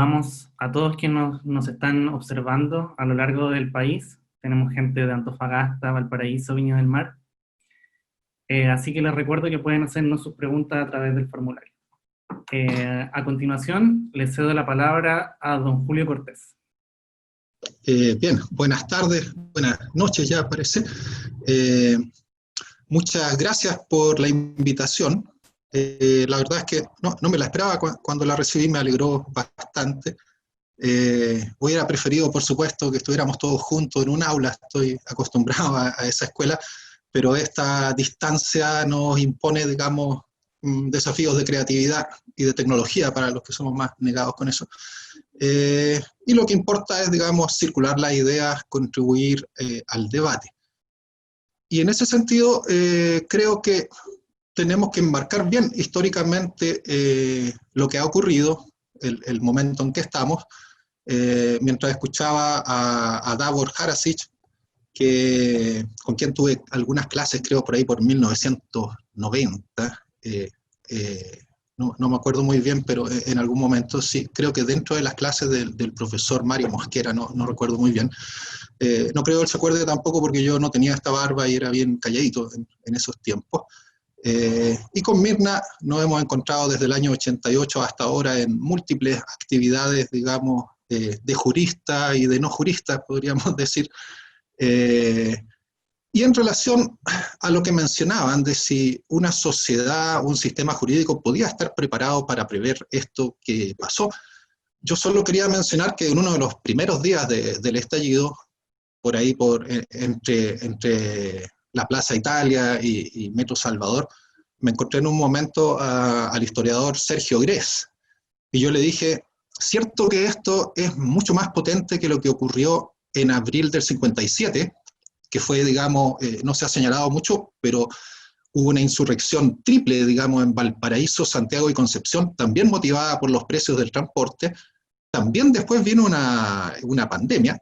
Saludamos a todos quienes nos están observando a lo largo del país. Tenemos gente de Antofagasta, Valparaíso, Viña del Mar. Así que les recuerdo que pueden hacernos sus preguntas a través del formulario. A continuación, les cedo la palabra a don Julio Cortés. Bien, buenas tardes, buenas noches ya parece. Muchas gracias por la invitación. La verdad es que no me la esperaba. Cuando la recibí me alegró bastante. Hubiera preferido, por supuesto, que estuviéramos todos juntos en un aula. Estoy acostumbrado a esa escuela, pero esta distancia nos impone, digamos, desafíos de creatividad y de tecnología para los que somos más negados con eso. Y lo que importa es, digamos, circular las ideas, contribuir al debate. Y en ese sentido, creo que tenemos que enmarcar bien históricamente lo que ha ocurrido, el momento en que estamos. Mientras escuchaba a Davor Harasic, con quien tuve algunas clases, creo por ahí por 1990, no me acuerdo muy bien, pero en algún momento sí, creo que dentro de las clases del profesor Mario Mosquera, no recuerdo muy bien. No creo que él se acuerde tampoco porque yo no tenía esta barba y era bien calladito en esos tiempos. Y con Mirna nos hemos encontrado desde el año 88 hasta ahora en múltiples actividades, digamos, de jurista y de no jurista, podríamos decir. Y en relación a lo que mencionaban de si una sociedad, un sistema jurídico podía estar preparado para prever esto que pasó, yo solo quería mencionar que en uno de los primeros días del estallido, por ahí entre la Plaza Italia y Metro Salvador, me encontré en un momento al historiador Sergio Grés, y yo le dije, cierto que esto es mucho más potente que lo que ocurrió en abril del 57, que fue, digamos, no se ha señalado mucho, pero hubo una insurrección triple, digamos, en Valparaíso, Santiago y Concepción, también motivada por los precios del transporte. También después vino una pandemia,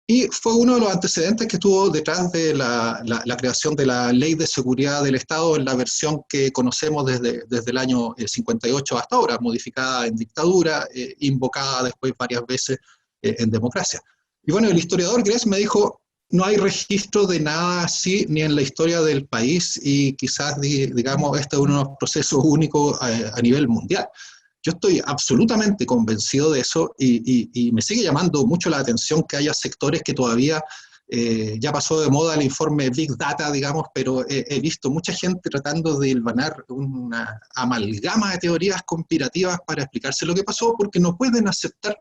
y fue uno de los antecedentes que estuvo detrás de la creación de la Ley de Seguridad del Estado en la versión que conocemos desde el año 58 hasta ahora, modificada en dictadura, invocada después varias veces en democracia. Y bueno, el historiador Grés me dijo, no hay registro de nada así ni en la historia del país y quizás, digamos, este es uno de los procesos únicos a nivel mundial. Yo estoy absolutamente convencido de eso y me sigue llamando mucho la atención que haya sectores que todavía, ya pasó de moda el informe Big Data, digamos, pero he visto mucha gente tratando de hilvanar una amalgama de teorías conspirativas para explicarse lo que pasó porque no pueden aceptar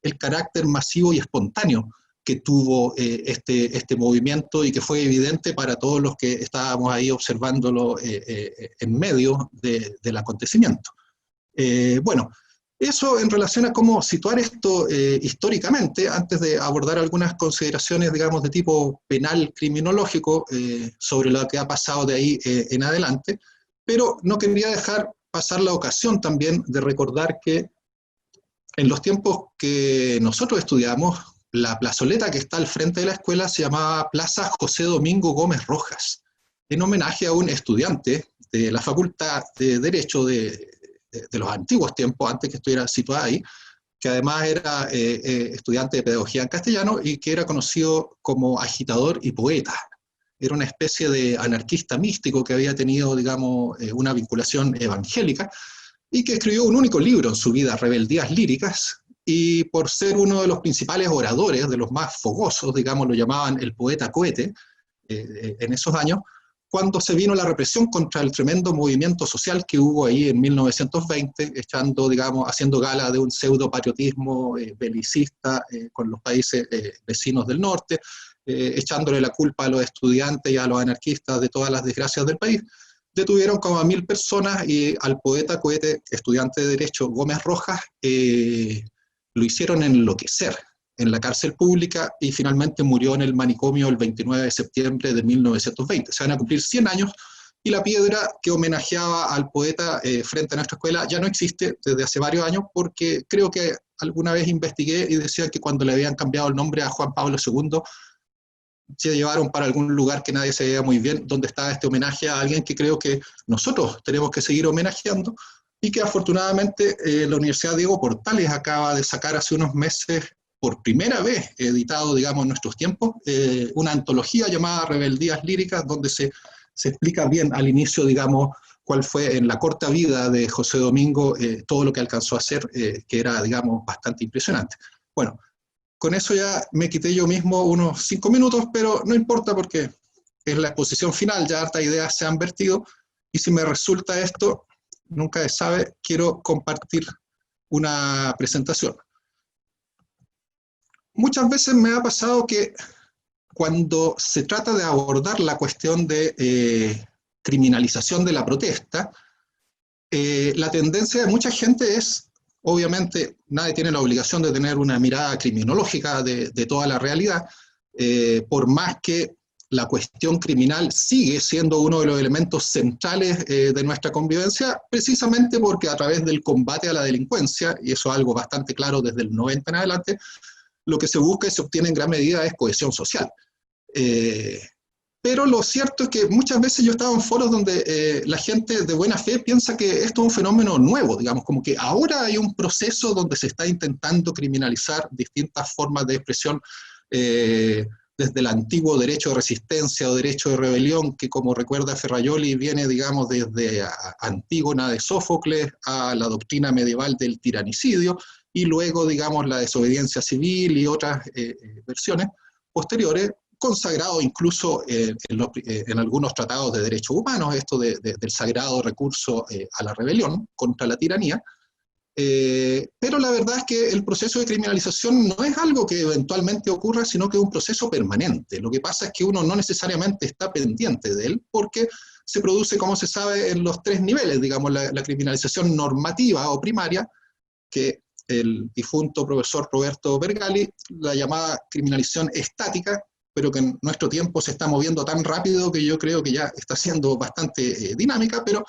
el carácter masivo y espontáneo que tuvo este movimiento y que fue evidente para todos los que estábamos ahí observándolo en medio del acontecimiento. Bueno, eso en relación a cómo situar esto históricamente, antes de abordar algunas consideraciones, digamos, de tipo penal criminológico sobre lo que ha pasado de ahí en adelante, pero no quería dejar pasar la ocasión también de recordar que en los tiempos que nosotros estudiamos, la plazoleta que está al frente de la escuela se llamaba Plaza José Domingo Gómez Rojas, en homenaje a un estudiante de la Facultad de Derecho de los antiguos tiempos, antes que estuviera situada ahí, que además era estudiante de pedagogía en castellano y que era conocido como agitador y poeta. Era una especie de anarquista místico que había tenido, digamos, una vinculación evangélica y que escribió un único libro en su vida, Rebeldías Líricas, y por ser uno de los principales oradores, de los más fogosos, digamos, lo llamaban el poeta cohete en esos años, cuando se vino la represión contra el tremendo movimiento social que hubo ahí en 1920, haciendo gala de un pseudo-patriotismo belicista con los países vecinos del norte, echándole la culpa a los estudiantes y a los anarquistas de todas las desgracias del país. Detuvieron como a 1000 personas y al poeta cohete, estudiante de Derecho Gómez Rojas, lo hicieron enloquecer en la cárcel pública y finalmente murió en el manicomio el 29 de septiembre de 1920. Se van a cumplir 100 años y la piedra que homenajeaba al poeta frente a nuestra escuela ya no existe desde hace varios años porque creo que alguna vez investigué y decía que cuando le habían cambiado el nombre a Juan Pablo II se llevaron para algún lugar que nadie se veía muy bien, donde estaba este homenaje a alguien que creo que nosotros tenemos que seguir homenajeando y que afortunadamente la Universidad Diego Portales acaba de sacar hace unos meses, por primera vez editado, digamos, en nuestros tiempos, una antología llamada Rebeldías Líricas, donde se explica bien al inicio, digamos, cuál fue en la corta vida de José Domingo todo lo que alcanzó a hacer, que era, digamos, bastante impresionante. Bueno, con eso ya me quité yo mismo unos 5 minutos, pero no importa porque es la exposición final, ya hartas ideas se han vertido, y si me resulta esto, nunca se sabe, quiero compartir una presentación. Muchas veces me ha pasado que cuando se trata de abordar la cuestión de criminalización de la protesta, la tendencia de mucha gente es, obviamente, nadie tiene la obligación de tener una mirada criminológica de toda la realidad, por más que la cuestión criminal sigue siendo uno de los elementos centrales de nuestra convivencia, precisamente porque a través del combate a la delincuencia, y eso es algo bastante claro desde el 90 en adelante, lo que se busca y se obtiene en gran medida es cohesión social. Pero lo cierto es que muchas veces yo he estado en foros donde la gente de buena fe piensa que esto es un fenómeno nuevo, digamos, como que ahora hay un proceso donde se está intentando criminalizar distintas formas de expresión, desde el antiguo derecho de resistencia o derecho de rebelión, que como recuerda Ferrajoli viene, digamos, desde Antígona de Sófocles a la doctrina medieval del tiranicidio, y luego, digamos, la desobediencia civil y otras versiones posteriores, consagrado incluso en algunos tratados de derechos humanos, esto del sagrado recurso a la rebelión contra la tiranía. Pero la verdad es que el proceso de criminalización no es algo que eventualmente ocurra, sino que es un proceso permanente. Lo que pasa es que uno no necesariamente está pendiente de él, porque se produce, como se sabe, en los 3 niveles, digamos, la criminalización normativa o primaria, que el difunto profesor Roberto Vergali la llamaba criminalización estática, pero que en nuestro tiempo se está moviendo tan rápido que yo creo que ya está siendo bastante dinámica, pero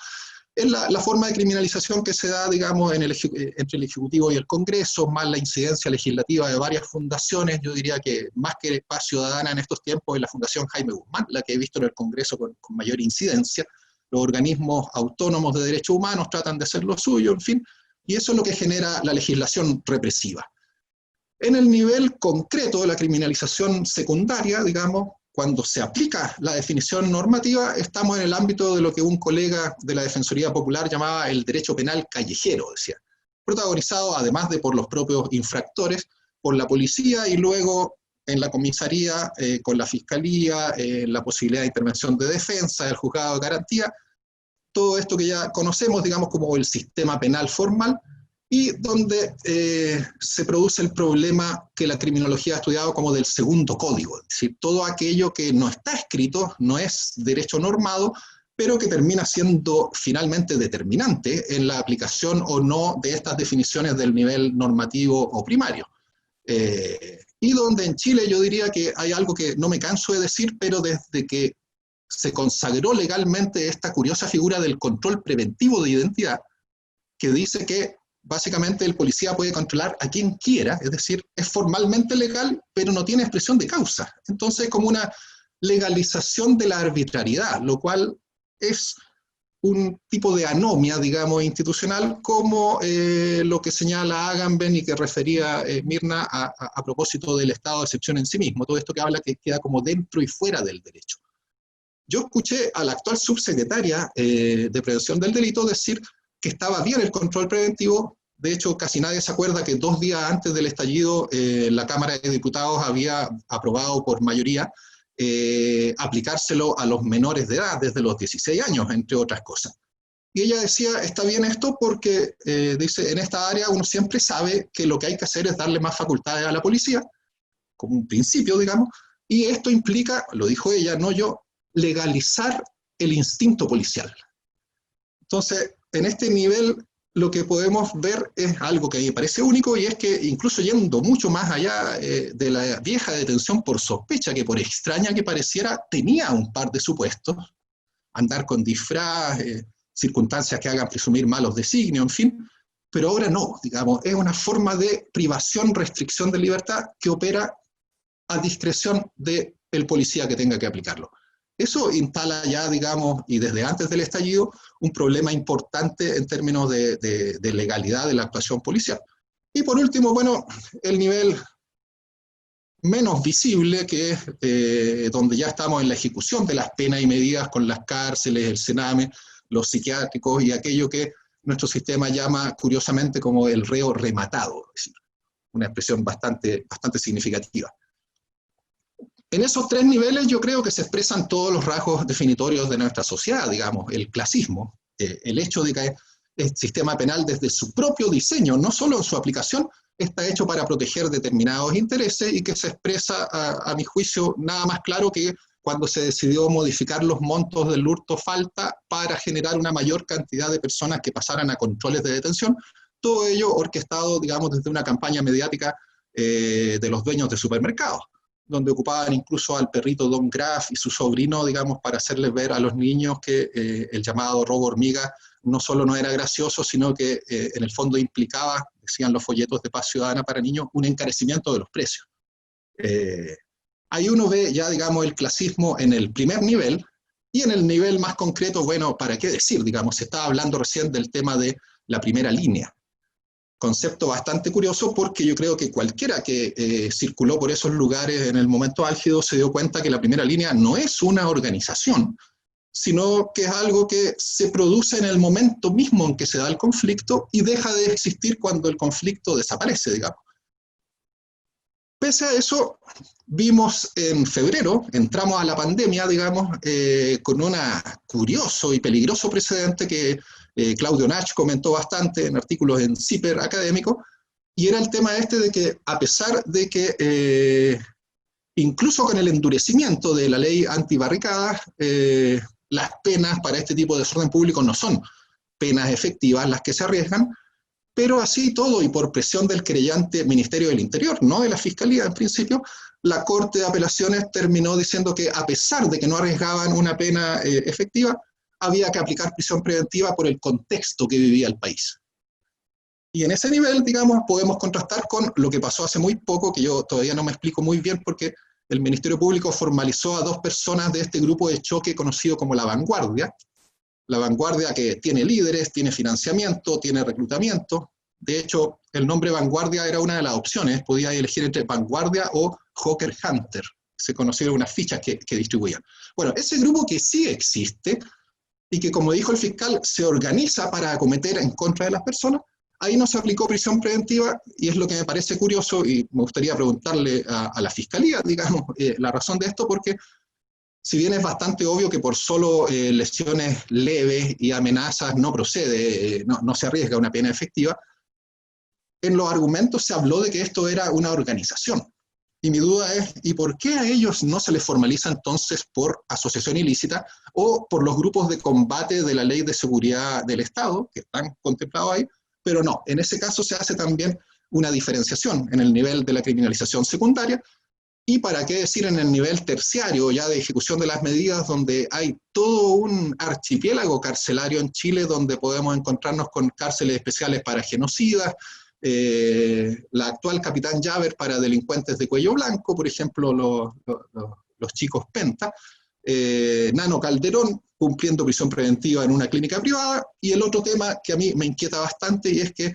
es la forma de criminalización que se da, digamos, entre el Ejecutivo y el Congreso, más la incidencia legislativa de varias fundaciones. Yo diría que más que Paz Ciudadana en estos tiempos es la Fundación Jaime Guzmán, la que he visto en el Congreso con mayor incidencia. Los organismos autónomos de derechos humanos tratan de hacer lo suyo, en fin, y eso es lo que genera la legislación represiva. En el nivel concreto de la criminalización secundaria, digamos, cuando se aplica la definición normativa, estamos en el ámbito de lo que un colega de la Defensoría Popular llamaba el derecho penal callejero, decía, protagonizado además de por los propios infractores, por la policía y luego en la comisaría, con la fiscalía, la posibilidad de intervención de defensa, el juzgado de garantía, todo esto que ya conocemos, digamos, como el sistema penal formal, y donde se produce el problema que la criminología ha estudiado como del segundo código, es decir, todo aquello que no está escrito, no es derecho normado, pero que termina siendo finalmente determinante en la aplicación o no de estas definiciones del nivel normativo o primario. Y donde en Chile yo diría que hay algo que no me canso de decir, pero desde que se consagró legalmente esta curiosa figura del control preventivo de identidad, que dice que básicamente el policía puede controlar a quien quiera, es decir, es formalmente legal, pero no tiene expresión de causa. Entonces, como una legalización de la arbitrariedad, lo cual es un tipo de anomia, digamos, institucional, como lo que señala Agamben y que refería Mirna a propósito del estado de excepción en sí mismo, todo esto que habla que queda como dentro y fuera del derecho. Yo escuché a la actual subsecretaria de Prevención del Delito decir que estaba bien el control preventivo. De hecho, casi nadie se acuerda que 2 días antes del estallido la Cámara de Diputados había aprobado por mayoría aplicárselo a los menores de edad desde los 16 años, entre otras cosas. Y ella decía, está bien esto porque, dice, en esta área uno siempre sabe que lo que hay que hacer es darle más facultades a la policía, como un principio, digamos, y esto implica, lo dijo ella, no yo, legalizar el instinto policial. Entonces, en este nivel lo que podemos ver es algo que me parece único, y es que incluso yendo mucho más allá de la vieja detención por sospecha, que por extraña que pareciera, tenía un par de supuestos, andar con disfraz, circunstancias que hagan presumir malos designios, en fin, pero ahora no, digamos, es una forma de privación, restricción de libertad que opera a discreción del policía que tenga que aplicarlo. Eso instala ya, digamos, y desde antes del estallido, un problema importante en términos de legalidad de la actuación policial. Y por último, bueno, el nivel menos visible, que es donde ya estamos en la ejecución de las penas y medidas con las cárceles, el Sename, los psiquiátricos y aquello que nuestro sistema llama curiosamente como el reo rematado, es decir, una expresión bastante significativa. En esos tres niveles yo creo que se expresan todos los rasgos definitorios de nuestra sociedad, digamos, el clasismo, el hecho de que el sistema penal desde su propio diseño, no solo en su aplicación, está hecho para proteger determinados intereses y que se expresa, a mi juicio, nada más claro que cuando se decidió modificar los montos del hurto falta para generar una mayor cantidad de personas que pasaran a controles de detención, todo ello orquestado, digamos, desde una campaña mediática de los dueños de supermercados, donde ocupaban incluso al perrito Don Graff y su sobrino, digamos, para hacerles ver a los niños que el llamado robo hormiga no solo no era gracioso, sino que en el fondo implicaba, decían los folletos de Paz Ciudadana para niños, un encarecimiento de los precios. Ahí uno ve ya, digamos, el clasismo en el primer nivel, y en el nivel más concreto, bueno, ¿para qué decir? Digamos, se estaba hablando recién del tema de la primera línea. Concepto bastante curioso porque yo creo que cualquiera que circuló por esos lugares en el momento álgido se dio cuenta que la primera línea no es una organización, sino que es algo que se produce en el momento mismo en que se da el conflicto y deja de existir cuando el conflicto desaparece, digamos. Pese a eso, vimos en febrero, entramos a la pandemia, digamos, con un curioso y peligroso precedente que Claudio Nach comentó bastante en artículos en CIPER académico, y era el tema este de que a pesar de que incluso con el endurecimiento de la ley antibarricadas, las penas para este tipo de desorden público no son penas efectivas las que se arriesgan, pero así todo y por presión del querellante Ministerio del Interior, no de la Fiscalía en principio, la Corte de Apelaciones terminó diciendo que a pesar de que no arriesgaban una pena efectiva, había que aplicar prisión preventiva por el contexto que vivía el país. Y en ese nivel, digamos, podemos contrastar con lo que pasó hace muy poco, que yo todavía no me explico muy bien porque el Ministerio Público formalizó a 2 personas de este grupo de choque conocido como La Vanguardia. La Vanguardia que tiene líderes, tiene financiamiento, tiene reclutamiento. De hecho, el nombre Vanguardia era una de las opciones, podía elegir entre Vanguardia o Hawker Hunter, se conocieron unas fichas que distribuían. Bueno, ese grupo que sí existe y que, como dijo el fiscal, se organiza para acometer en contra de las personas, ahí no se aplicó prisión preventiva, y es lo que me parece curioso, y me gustaría preguntarle a la Fiscalía, digamos, la razón de esto, porque si bien es bastante obvio que por solo lesiones leves y amenazas no procede, no se arriesga una pena efectiva, en los argumentos se habló de que esto era una organización. Y mi duda es, ¿y por qué a ellos no se les formaliza entonces por asociación ilícita o por los grupos de combate de la Ley de Seguridad del Estado, que están contemplados ahí? Pero no, en ese caso se hace también una diferenciación en el nivel de la criminalización secundaria, y para qué decir en el nivel terciario ya de ejecución de las medidas, donde hay todo un archipiélago carcelario en Chile, donde podemos encontrarnos con cárceles especiales para genocidas, la actual Capitán Llaver para delincuentes de cuello blanco, por ejemplo los chicos Penta, Nano Calderón cumpliendo prisión preventiva en una clínica privada, y el otro tema que a mí me inquieta bastante, y es que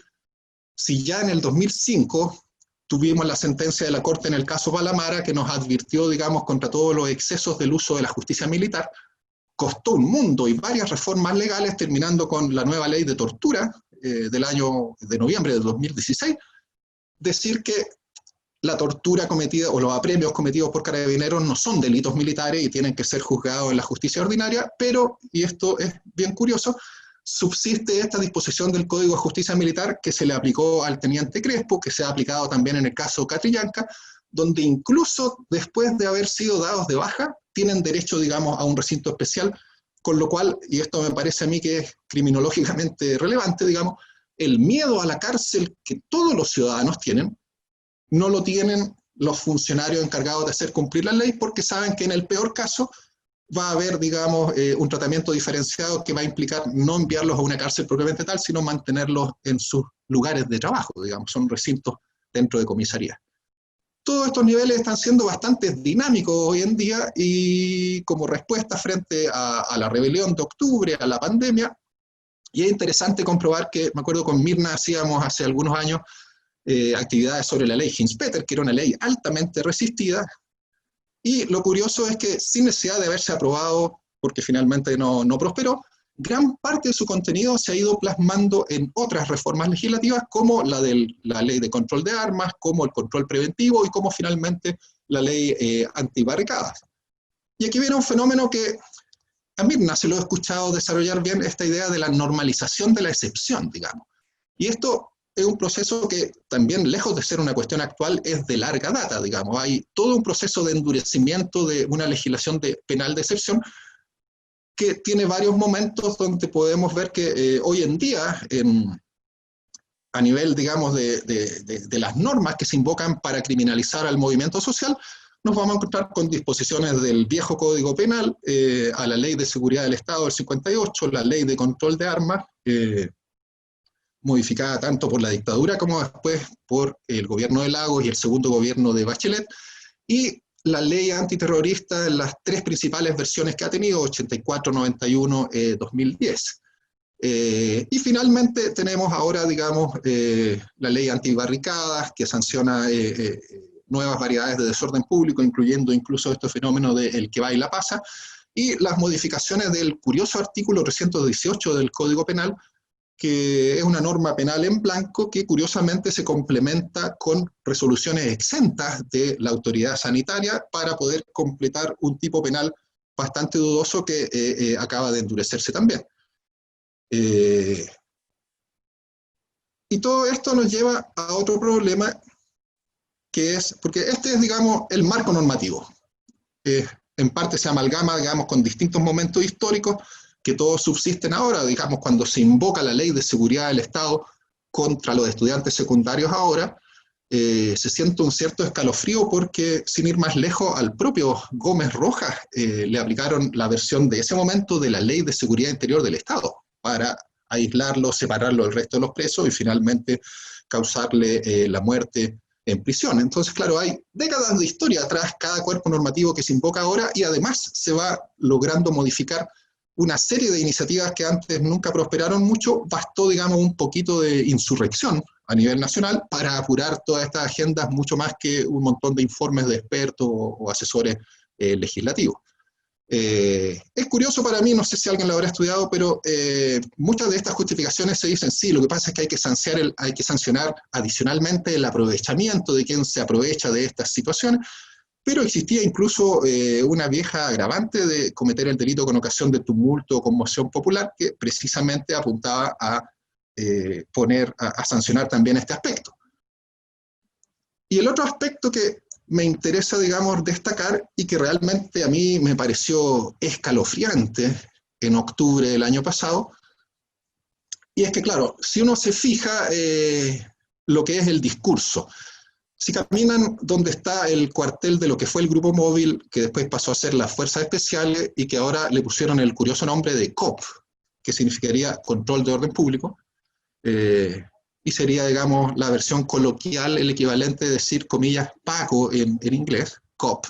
si ya en el 2005 tuvimos la sentencia de la Corte en el caso Palamara, que nos advirtió, digamos, contra todos los excesos del uso de la justicia militar, costó un mundo y varias reformas legales, terminando con la nueva ley de tortura del año de noviembre de 2016, decir que la tortura cometida o los apremios cometidos por carabineros no son delitos militares y tienen que ser juzgados en la justicia ordinaria, pero, y esto es bien curioso, subsiste esta disposición del Código de Justicia Militar que se le aplicó al teniente Crespo, que se ha aplicado también en el caso Catrillanca, donde incluso después de haber sido dados de baja, tienen derecho, digamos, a un recinto especial, con lo cual, y esto me parece a mí que es criminológicamente relevante, digamos, el miedo a la cárcel que todos los ciudadanos tienen, no lo tienen los funcionarios encargados de hacer cumplir la ley, porque saben que en el peor caso va a haber, digamos, un tratamiento diferenciado que va a implicar no enviarlos a una cárcel propiamente tal, sino mantenerlos en sus lugares de trabajo, digamos, son recintos dentro de comisaría. Todos estos niveles están siendo bastante dinámicos hoy en día y como respuesta frente a la rebelión de octubre, a la pandemia, y es interesante comprobar que, me acuerdo con Mirna hacíamos hace algunos años actividades sobre la ley Hinz-Peter, que era una ley altamente resistida, y lo curioso es que sin necesidad de haberse aprobado, porque finalmente no prosperó, gran parte de su contenido se ha ido plasmando en otras reformas legislativas, como la de la ley de control de armas, como el control preventivo y como finalmente la ley antibarricadas. Y aquí viene un fenómeno que a Mirna se lo he escuchado desarrollar bien, esta idea de la normalización de la excepción, digamos. Y esto es un proceso que también, lejos de ser una cuestión actual, es de larga data, digamos. Hay todo un proceso de endurecimiento de una legislación penal de excepción que tiene varios momentos donde podemos ver que hoy en día, a nivel, digamos, de las normas que se invocan para criminalizar al movimiento social, nos vamos a encontrar con disposiciones del viejo Código Penal, a la Ley de Seguridad del Estado del 58, la Ley de Control de Armas, modificada tanto por la dictadura como después por el gobierno de Lagos y el segundo gobierno de Bachelet, y la ley antiterrorista en las tres principales versiones que ha tenido, 84, 91, 2010. Y finalmente tenemos ahora, digamos, la ley antibarricadas, que sanciona nuevas variedades de desorden público, incluyendo incluso este fenómeno del que baila pasa, y las modificaciones del curioso artículo 318 del Código Penal, que es una norma penal en blanco que curiosamente se complementa con resoluciones exentas de la autoridad sanitaria para poder completar un tipo penal bastante dudoso que acaba de endurecerse también. Y todo esto nos lleva a otro problema, que es, porque este es, digamos, el marco normativo. En parte se amalgama, digamos, con distintos momentos históricos, que todos subsisten ahora, digamos, cuando se invoca la ley de seguridad del Estado contra los estudiantes secundarios ahora, se siente un cierto escalofrío porque, sin ir más lejos, al propio Gómez Rojas le aplicaron la versión de ese momento de la ley de seguridad interior del Estado para aislarlo, separarlo del resto de los presos y finalmente causarle la muerte en prisión. Entonces, claro, hay décadas de historia atrás cada cuerpo normativo que se invoca ahora y además se va logrando modificar una serie de iniciativas que antes nunca prosperaron mucho. Bastó, digamos, un poquito de insurrección a nivel nacional para apurar todas estas agendas mucho más que un montón de informes de expertos o asesores legislativos. Es curioso para mí, no sé si alguien lo habrá estudiado, pero muchas de estas justificaciones se dicen, sí, lo que pasa es que hay que sancionar adicionalmente el aprovechamiento de quien se aprovecha de estas situaciones, pero existía incluso una vieja agravante de cometer el delito con ocasión de tumulto o conmoción popular que precisamente apuntaba a sancionar también este aspecto. Y el otro aspecto que me interesa, digamos, destacar y que realmente a mí me pareció escalofriante en octubre del año pasado, y es que, claro, si uno se fija lo que es el discurso, si caminan donde está el cuartel de lo que fue el grupo móvil, que después pasó a ser las Fuerzas Especiales y que ahora le pusieron el curioso nombre de COP, que significaría Control de Orden Público, y sería, digamos, la versión coloquial, el equivalente de decir, comillas, Paco en inglés, COP.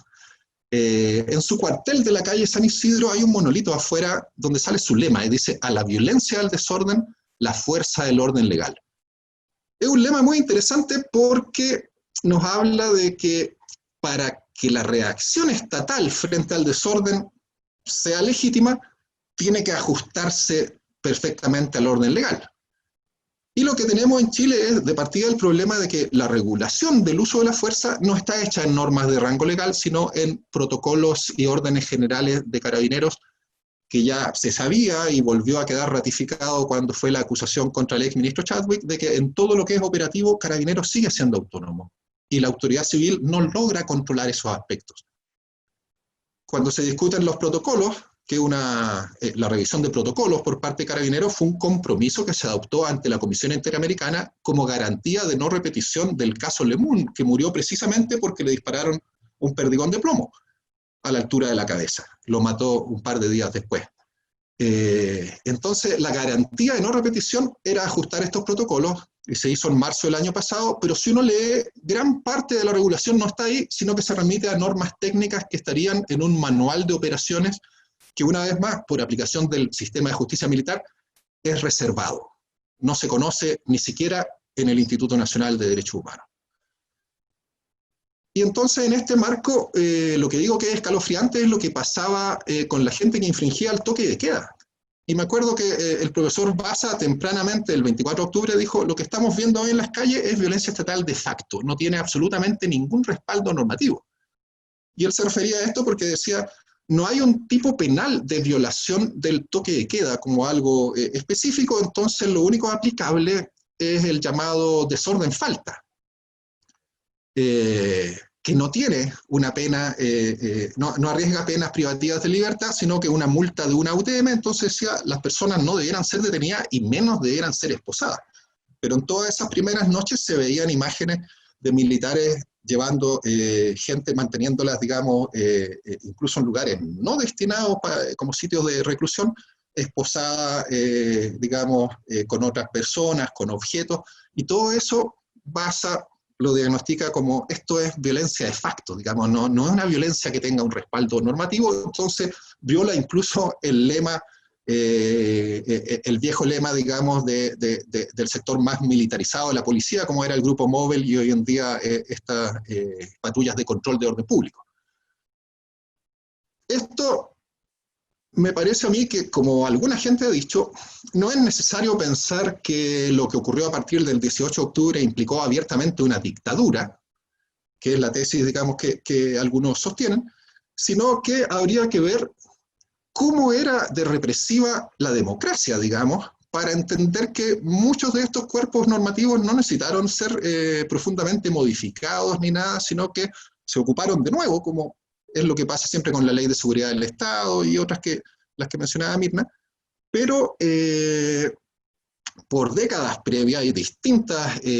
En su cuartel de la calle San Isidro hay un monolito afuera donde sale su lema y dice, a la violencia, al desorden, la fuerza del orden legal. Es un lema muy interesante porque nos habla de que para que la reacción estatal frente al desorden sea legítima, tiene que ajustarse perfectamente al orden legal. Y lo que tenemos en Chile es de partida el problema de que la regulación del uso de la fuerza no está hecha en normas de rango legal, sino en protocolos y órdenes generales de carabineros que ya se sabía y volvió a quedar ratificado cuando fue la acusación contra el exministro Chadwick de que en todo lo que es operativo, Carabineros sigue siendo autónomo y la autoridad civil no logra controlar esos aspectos. Cuando se discuten los protocolos, que la revisión de protocolos por parte de Carabineros fue un compromiso que se adoptó ante la Comisión Interamericana como garantía de no repetición del caso Lemun, que murió precisamente porque le dispararon un perdigón de plomo a la altura de la cabeza. Lo mató un par de días después. Entonces, la garantía de no repetición era ajustar estos protocolos, y se hizo en marzo del año pasado, pero si uno lee, gran parte de la regulación no está ahí, sino que se remite a normas técnicas que estarían en un manual de operaciones que, una vez más, por aplicación del sistema de justicia militar, es reservado. No se conoce ni siquiera en el Instituto Nacional de Derechos Humanos. Y entonces, en este marco, lo que digo que es escalofriante es lo que pasaba con la gente que infringía el toque de queda. Y me acuerdo que el profesor Baza, tempranamente, el 24 de octubre, dijo: lo que estamos viendo hoy en las calles es violencia estatal de facto, no tiene absolutamente ningún respaldo normativo. Y él se refería a esto porque decía: no hay un tipo penal de violación del toque de queda como algo específico, entonces lo único aplicable es el llamado desorden falta. Que no tiene una pena, no arriesga penas privativas de libertad, sino que una multa de una UTM. Entonces decía, las personas no debieran ser detenidas y menos debieran ser esposadas. Pero en todas esas primeras noches se veían imágenes de militares llevando gente, manteniéndolas, digamos, incluso en lugares no destinados como sitios de reclusión, esposadas, digamos, con otras personas, con objetos, y todo eso lo diagnostica como esto es violencia de facto, digamos, no es una violencia que tenga un respaldo normativo. Entonces viola incluso el lema, el viejo lema, digamos, del sector más militarizado de la policía, como era el Grupo Móvil y hoy en día estas patrullas de control de orden público. Esto me parece a mí que, como alguna gente ha dicho, no es necesario pensar que lo que ocurrió a partir del 18 de octubre implicó abiertamente una dictadura, que es la tesis, digamos, que algunos sostienen, sino que habría que ver cómo era de represiva la democracia, digamos, para entender que muchos de estos cuerpos normativos no necesitaron ser profundamente modificados ni nada, sino que se ocuparon de nuevo, como es lo que pasa siempre con la Ley de Seguridad del Estado y otras las que mencionaba Mirna, pero por décadas previas y distintos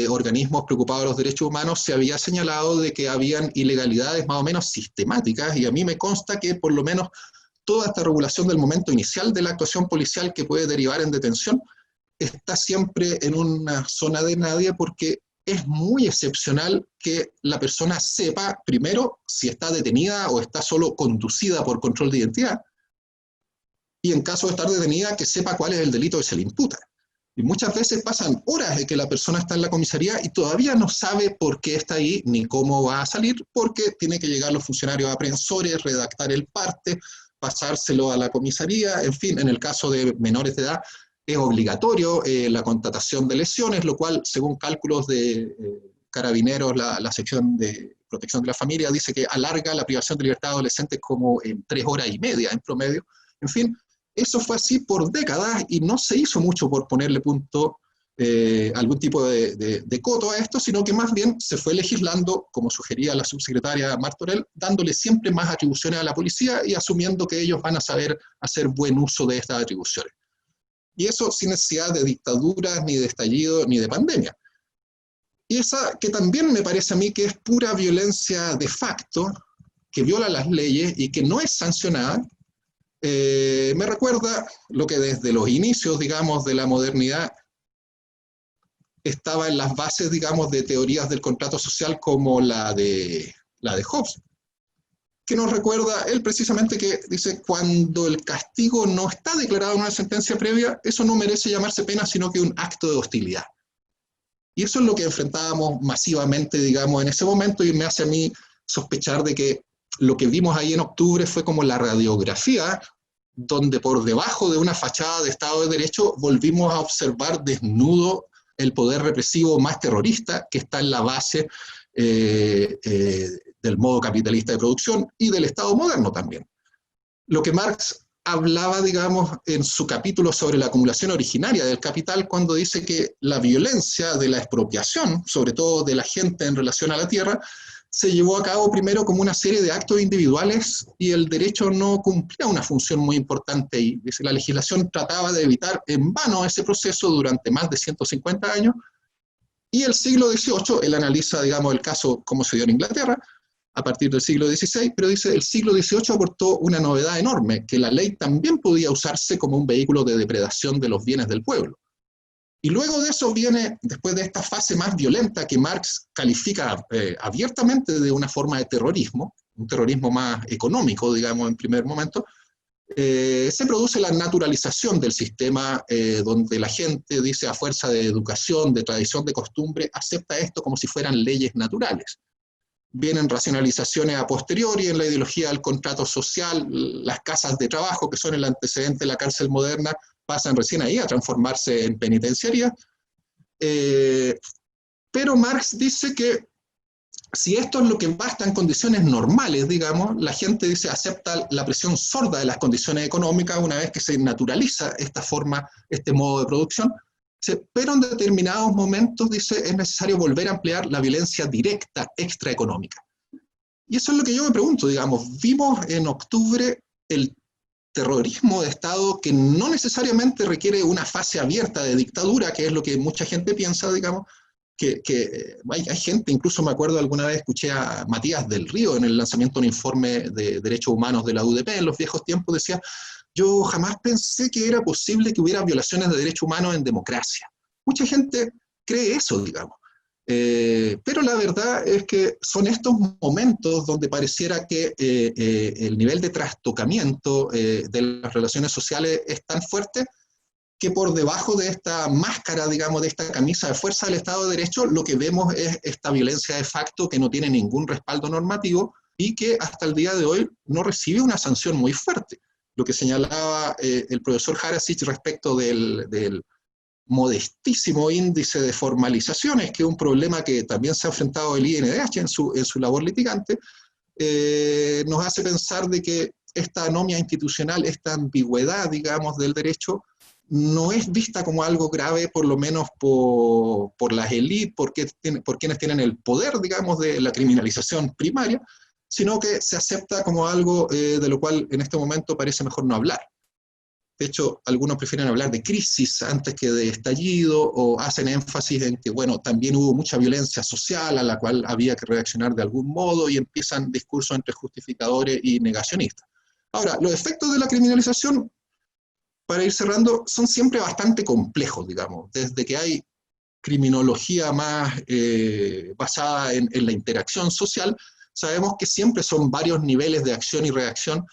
organismos preocupados de los derechos humanos se había señalado de que habían ilegalidades más o menos sistemáticas, y a mí me consta que por lo menos toda esta regulación del momento inicial de la actuación policial que puede derivar en detención está siempre en una zona de nadie, porque es muy excepcional que la persona sepa primero si está detenida o está solo conducida por control de identidad, y en caso de estar detenida, que sepa cuál es el delito que se le imputa. Y muchas veces pasan horas de que la persona está en la comisaría y todavía no sabe por qué está ahí ni cómo va a salir, porque tiene que llegar los funcionarios aprehensores, redactar el parte, pasárselo a la comisaría. En fin, en el caso de menores de edad es obligatorio la constatación de lesiones, lo cual, según cálculos de Carabineros, la sección de protección de la familia dice que alarga la privación de libertad de adolescentes como en 3 horas y media en promedio. En fin, eso fue así por décadas y no se hizo mucho por ponerle punto, algún tipo de coto a esto, sino que más bien se fue legislando, como sugería la subsecretaria Martorell, dándole siempre más atribuciones a la policía y asumiendo que ellos van a saber hacer buen uso de estas atribuciones. Y eso sin necesidad de dictaduras, ni de estallido, ni de pandemia. Y esa que también me parece a mí que es pura violencia de facto, que viola las leyes y que no es sancionada, me recuerda lo que desde los inicios, digamos, de la modernidad estaba en las bases, digamos, de teorías del contrato social como la de Hobbes, que nos recuerda él precisamente que dice: cuando el castigo no está declarado en una sentencia previa, eso no merece llamarse pena, sino que un acto de hostilidad. Y eso es lo que enfrentábamos masivamente, digamos, en ese momento, y me hace a mí sospechar de que lo que vimos ahí en octubre fue como la radiografía, donde por debajo de una fachada de Estado de Derecho volvimos a observar desnudo el poder represivo más terrorista que está en la base del modo capitalista de producción y del Estado moderno también. Lo que Marx hablaba, digamos, en su capítulo sobre la acumulación originaria del capital, cuando dice que la violencia de la expropiación, sobre todo de la gente en relación a la tierra, se llevó a cabo primero como una serie de actos individuales y el derecho no cumplía una función muy importante, y la legislación trataba de evitar en vano ese proceso durante más de 150 años. Y el siglo XVIII, él analiza, digamos, el caso como se dio en Inglaterra, a partir del siglo XVI, pero dice el siglo XVIII aportó una novedad enorme, que la ley también podía usarse como un vehículo de depredación de los bienes del pueblo. Y luego de eso viene, después de esta fase más violenta que Marx califica abiertamente de una forma de terrorismo, un terrorismo más económico, digamos, en primer momento, se produce la naturalización del sistema, donde la gente dice a fuerza de educación, de tradición, de costumbre, acepta esto como si fueran leyes naturales. Vienen racionalizaciones a posteriori en la ideología del contrato social, las casas de trabajo, que son el antecedente de la cárcel moderna, pasan recién ahí a transformarse en penitenciaría. Pero Marx dice que si esto es lo que basta en condiciones normales, digamos, la gente dice acepta la presión sorda de las condiciones económicas una vez que se naturaliza esta forma, este modo de producción, pero en determinados momentos, dice, es necesario volver a emplear la violencia directa extraeconómica. Y eso es lo que yo me pregunto, digamos, vimos en octubre el terrorismo de Estado que no necesariamente requiere una fase abierta de dictadura, que es lo que mucha gente piensa, digamos, que hay gente, incluso me acuerdo alguna vez escuché a Matías del Río en el lanzamiento de un informe de derechos humanos de la UDP en los viejos tiempos, decía, yo jamás pensé que era posible que hubiera violaciones de derechos humanos en democracia. Mucha gente cree eso, digamos. Pero la verdad es que son estos momentos donde pareciera que el nivel de trastocamiento de las relaciones sociales es tan fuerte que por debajo de esta máscara, digamos, de esta camisa de fuerza del Estado de Derecho, lo que vemos es esta violencia de facto que no tiene ningún respaldo normativo y que hasta el día de hoy no recibe una sanción muy fuerte. Lo que señalaba el profesor Harasic respecto del modestísimo índice de formalizaciones, que es un problema que también se ha enfrentado el INDH en su labor litigante, nos hace pensar de que esta anomia institucional, esta ambigüedad, digamos, del derecho, no es vista como algo grave, por lo menos por las élites, por quienes tienen el poder, digamos, de la criminalización primaria, sino que se acepta como algo de lo cual en este momento parece mejor no hablar. De hecho, algunos prefieren hablar de crisis antes que de estallido, o hacen énfasis en que, bueno, también hubo mucha violencia social a la cual había que reaccionar de algún modo, y empiezan discursos entre justificadores y negacionistas. Ahora, los efectos de la criminalización, para ir cerrando, son siempre bastante complejos, digamos, desde que hay criminología más basada en la interacción social, sabemos que siempre son varios niveles de acción y reacción,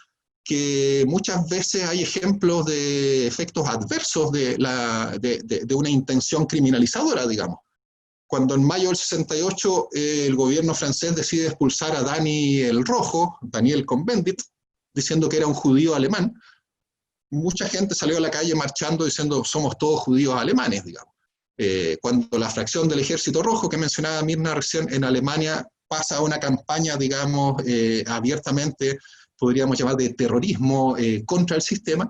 que muchas veces hay ejemplos de efectos adversos de una intención criminalizadora, digamos. Cuando en mayo del 68 el gobierno francés decide expulsar a Dani el Rojo, Daniel Cohn-Bendit, diciendo que era un judío alemán, mucha gente salió a la calle marchando diciendo somos todos judíos alemanes, digamos. Cuando la fracción del Ejército Rojo que mencionaba Mirna recién en Alemania pasa a una campaña, digamos, abiertamente, podríamos llamar de terrorismo contra el sistema,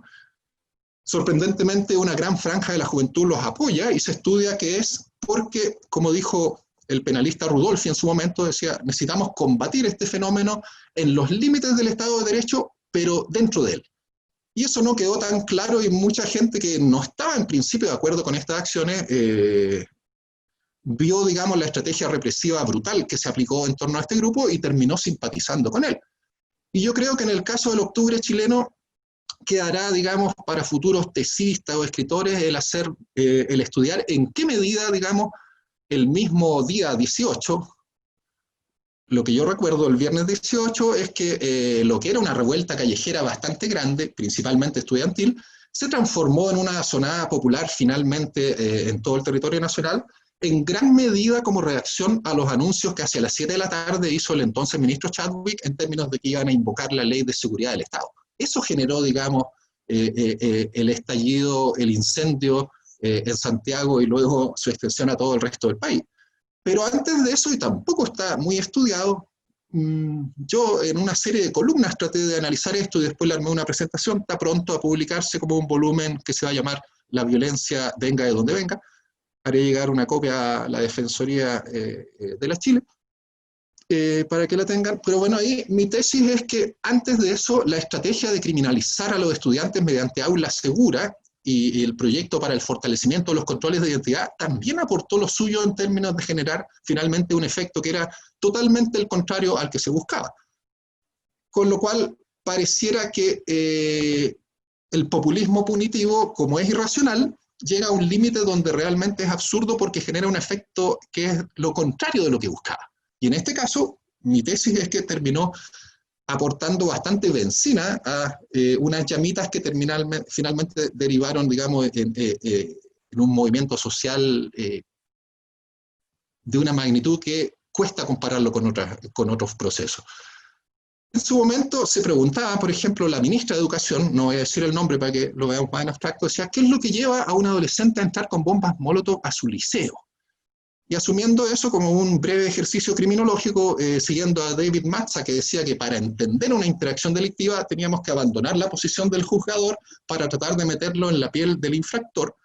sorprendentemente una gran franja de la juventud los apoya y se estudia que es porque, como dijo el penalista Rudolfi en su momento, decía, necesitamos combatir este fenómeno en los límites del Estado de Derecho, pero dentro de él. Y eso no quedó tan claro y mucha gente que no estaba en principio de acuerdo con estas acciones vio, digamos, la estrategia represiva brutal que se aplicó en torno a este grupo y terminó simpatizando con él. Y yo creo que en el caso del octubre chileno quedará, digamos, para futuros tesistas o escritores el estudiar en qué medida, digamos, el mismo día 18, lo que yo recuerdo el viernes 18 es que lo que era una revuelta callejera bastante grande, principalmente estudiantil, se transformó en una sonada popular finalmente en todo el territorio nacional, en gran medida como reacción a los anuncios que hacia las 7 de la tarde hizo el entonces ministro Chadwick en términos de que iban a invocar la ley de seguridad del Estado. Eso generó, digamos, el estallido, el incendio en Santiago y luego su extensión a todo el resto del país. Pero antes de eso, y tampoco está muy estudiado, yo en una serie de columnas traté de analizar esto y después le armé una presentación, está pronto a publicarse como un volumen que se va a llamar La violencia venga de donde venga. Haré llegar una copia a la Defensoría de la Chile, para que la tengan. Pero bueno, ahí mi tesis es que antes de eso, la estrategia de criminalizar a los estudiantes mediante aulas seguras y el proyecto para el fortalecimiento de los controles de identidad también aportó lo suyo en términos de generar finalmente un efecto que era totalmente el contrario al que se buscaba. Con lo cual, pareciera que el populismo punitivo, como es irracional, llega a un límite donde realmente es absurdo porque genera un efecto que es lo contrario de lo que buscaba. Y en este caso, mi tesis es que terminó aportando bastante benzina a unas llamitas que finalmente derivaron, digamos, en un movimiento social de una magnitud que cuesta compararlo con otros procesos. En su momento se preguntaba, por ejemplo, la ministra de Educación, no voy a decir el nombre para que lo veamos más en abstracto, decía, ¿qué es lo que lleva a un adolescente a entrar con bombas Molotov a su liceo? Y asumiendo eso como un breve ejercicio criminológico, siguiendo a David Matza, que decía que para entender una interacción delictiva teníamos que abandonar la posición del juzgador para tratar de meterlo en la piel del infractor,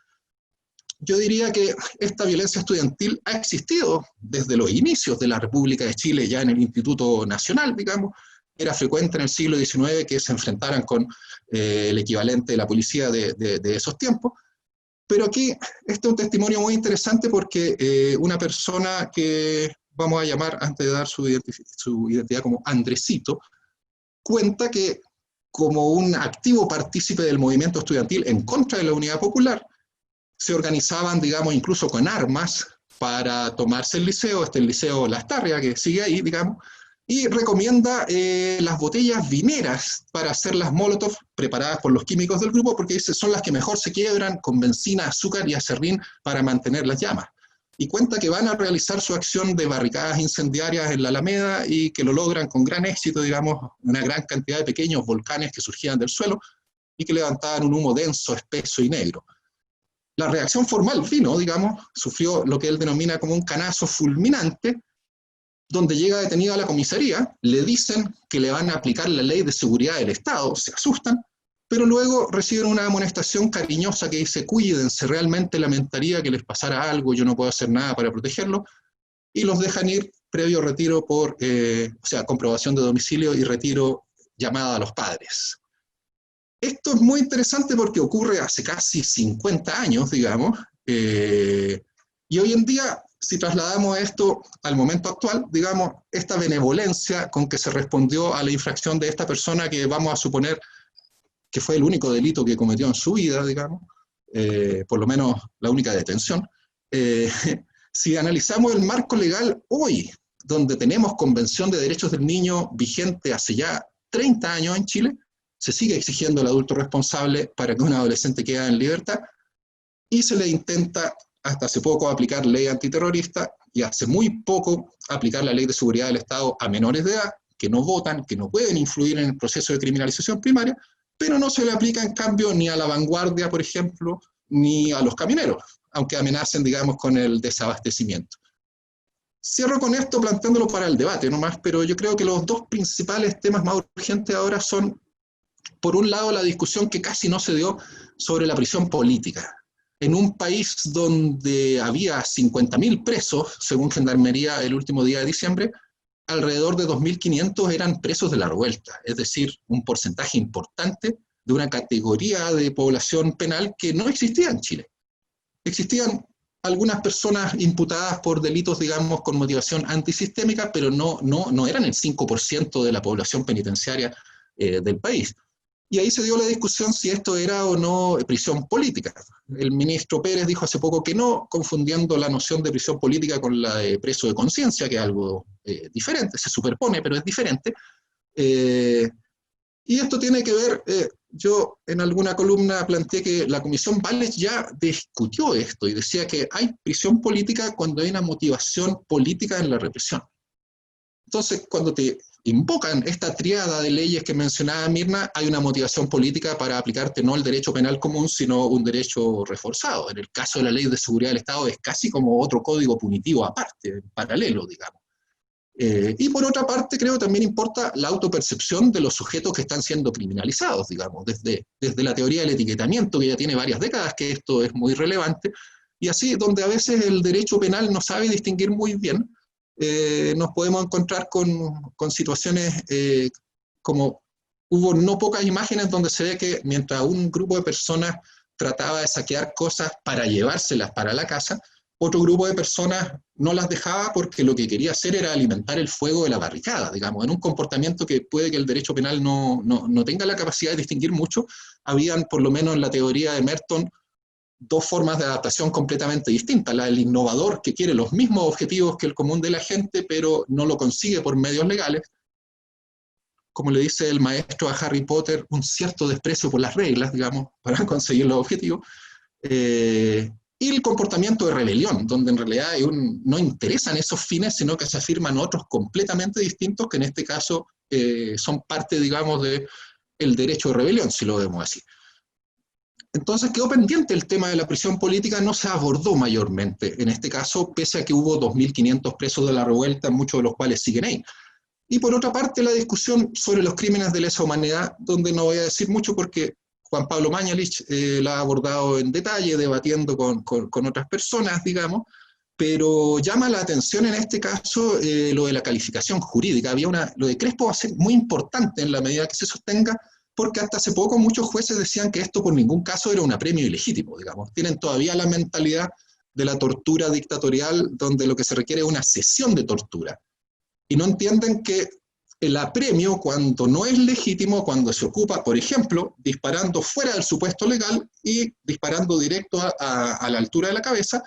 yo diría que esta violencia estudiantil ha existido desde los inicios de la República de Chile, ya en el Instituto Nacional, digamos. Era frecuente en el siglo XIX que se enfrentaran con el equivalente de la policía de esos tiempos. Pero aquí, este es un testimonio muy interesante porque una persona que vamos a llamar, antes de dar su identidad como Andresito, cuenta que como un activo partícipe del movimiento estudiantil en contra de la Unidad Popular, se organizaban, digamos, incluso con armas para tomarse el liceo, el liceo Lastarria, que sigue ahí, digamos, y recomienda las botellas vineras para hacer las Molotov preparadas por los químicos del grupo, porque son las que mejor se quiebran con benzina, azúcar y acerrín para mantener las llamas. Y cuenta que van a realizar su acción de barricadas incendiarias en la Alameda y que lo logran con gran éxito, digamos, una gran cantidad de pequeños volcanes que surgían del suelo y que levantaban un humo denso, espeso y negro. La reacción formal vino, digamos, sufrió lo que él denomina como un canazo fulminante, donde llega detenido a la comisaría, le dicen que le van a aplicar la ley de seguridad del Estado, se asustan, pero luego reciben una amonestación cariñosa que dice, cuídense, realmente lamentaría que les pasara algo, yo no puedo hacer nada para protegerlo, y los dejan ir previo retiro por, o sea, comprobación de domicilio y retiro llamada a los padres. Esto es muy interesante porque ocurre hace casi 50 años, digamos, y hoy en día, si trasladamos esto al momento actual, digamos, esta benevolencia con que se respondió a la infracción de esta persona que vamos a suponer que fue el único delito que cometió en su vida, digamos, por lo menos la única detención, si analizamos el marco legal hoy, donde tenemos Convención de Derechos del Niño vigente hace ya 30 años en Chile, se sigue exigiendo al adulto responsable para que un adolescente quede en libertad, y se le intenta hasta hace poco aplicar ley antiterrorista y hace muy poco aplicar la ley de seguridad del Estado a menores de edad que no votan, que no pueden influir en el proceso de criminalización primaria, pero no se le aplica en cambio ni a la vanguardia, por ejemplo, ni a los camioneros, aunque amenacen, digamos, con el desabastecimiento. Cierro con esto planteándolo para el debate nomás, pero yo creo que los dos principales temas más urgentes ahora son, por un lado, la discusión que casi no se dio sobre la prisión política. En un país donde había 50.000 presos, según Gendarmería el último día de diciembre, alrededor de 2.500 eran presos de la revuelta, es decir, un porcentaje importante de una categoría de población penal que no existía en Chile. Existían algunas personas imputadas por delitos, digamos, con motivación antisistémica, pero no eran el 5% de la población penitenciaria del país. Y ahí se dio la discusión si esto era o no prisión política. El ministro Pérez dijo hace poco que no, confundiendo la noción de prisión política con la de preso de conciencia, que es algo diferente, se superpone, pero es diferente. Y esto tiene que ver, yo en alguna columna planteé que la Comisión Valles ya discutió esto y decía que hay prisión política cuando hay una motivación política en la represión. Entonces, cuando te invocan esta tríada de leyes que mencionaba Mirna, hay una motivación política para aplicarte no el derecho penal común, sino un derecho reforzado. En el caso de la Ley de Seguridad del Estado es casi como otro código punitivo aparte, paralelo, digamos. Y por otra parte, creo que también importa la autopercepción de los sujetos que están siendo criminalizados, digamos, desde la teoría del etiquetamiento, que ya tiene varias décadas que esto es muy relevante, y así, donde a veces el derecho penal no sabe distinguir muy bien, nos podemos encontrar con situaciones como hubo no pocas imágenes donde se ve que mientras un grupo de personas trataba de saquear cosas para llevárselas para la casa, otro grupo de personas no las dejaba porque lo que quería hacer era alimentar el fuego de la barricada, digamos, en un comportamiento que puede que el derecho penal no tenga la capacidad de distinguir mucho. Habían, por lo menos en la teoría de Merton, dos formas de adaptación completamente distintas. La del innovador, que quiere los mismos objetivos que el común de la gente, pero no lo consigue por medios legales. Como le dice el maestro a Harry Potter, un cierto desprecio por las reglas, digamos, para conseguir los objetivos. Y el comportamiento de rebelión, donde en realidad no interesan esos fines, sino que se afirman otros completamente distintos, que en este caso son parte, digamos, del derecho de rebelión, si lo vemos así. Entonces quedó pendiente el tema de la prisión política, no se abordó mayormente en este caso, pese a que hubo 2.500 presos de la revuelta, muchos de los cuales siguen ahí. Y por otra parte, la discusión sobre los crímenes de lesa humanidad, donde no voy a decir mucho porque Juan Pablo Mañalich la ha abordado en detalle, debatiendo con otras personas, digamos, pero llama la atención en este caso lo de la calificación jurídica. Lo de Crespo va a ser muy importante en la medida que se sostenga, porque hasta hace poco muchos jueces decían que esto por ningún caso era un apremio ilegítimo, digamos. Tienen todavía la mentalidad de la tortura dictatorial, donde lo que se requiere es una cesión de tortura. Y no entienden que el apremio, cuando no es legítimo, cuando se ocupa, por ejemplo, disparando fuera del supuesto legal y disparando directo a la altura de la cabeza,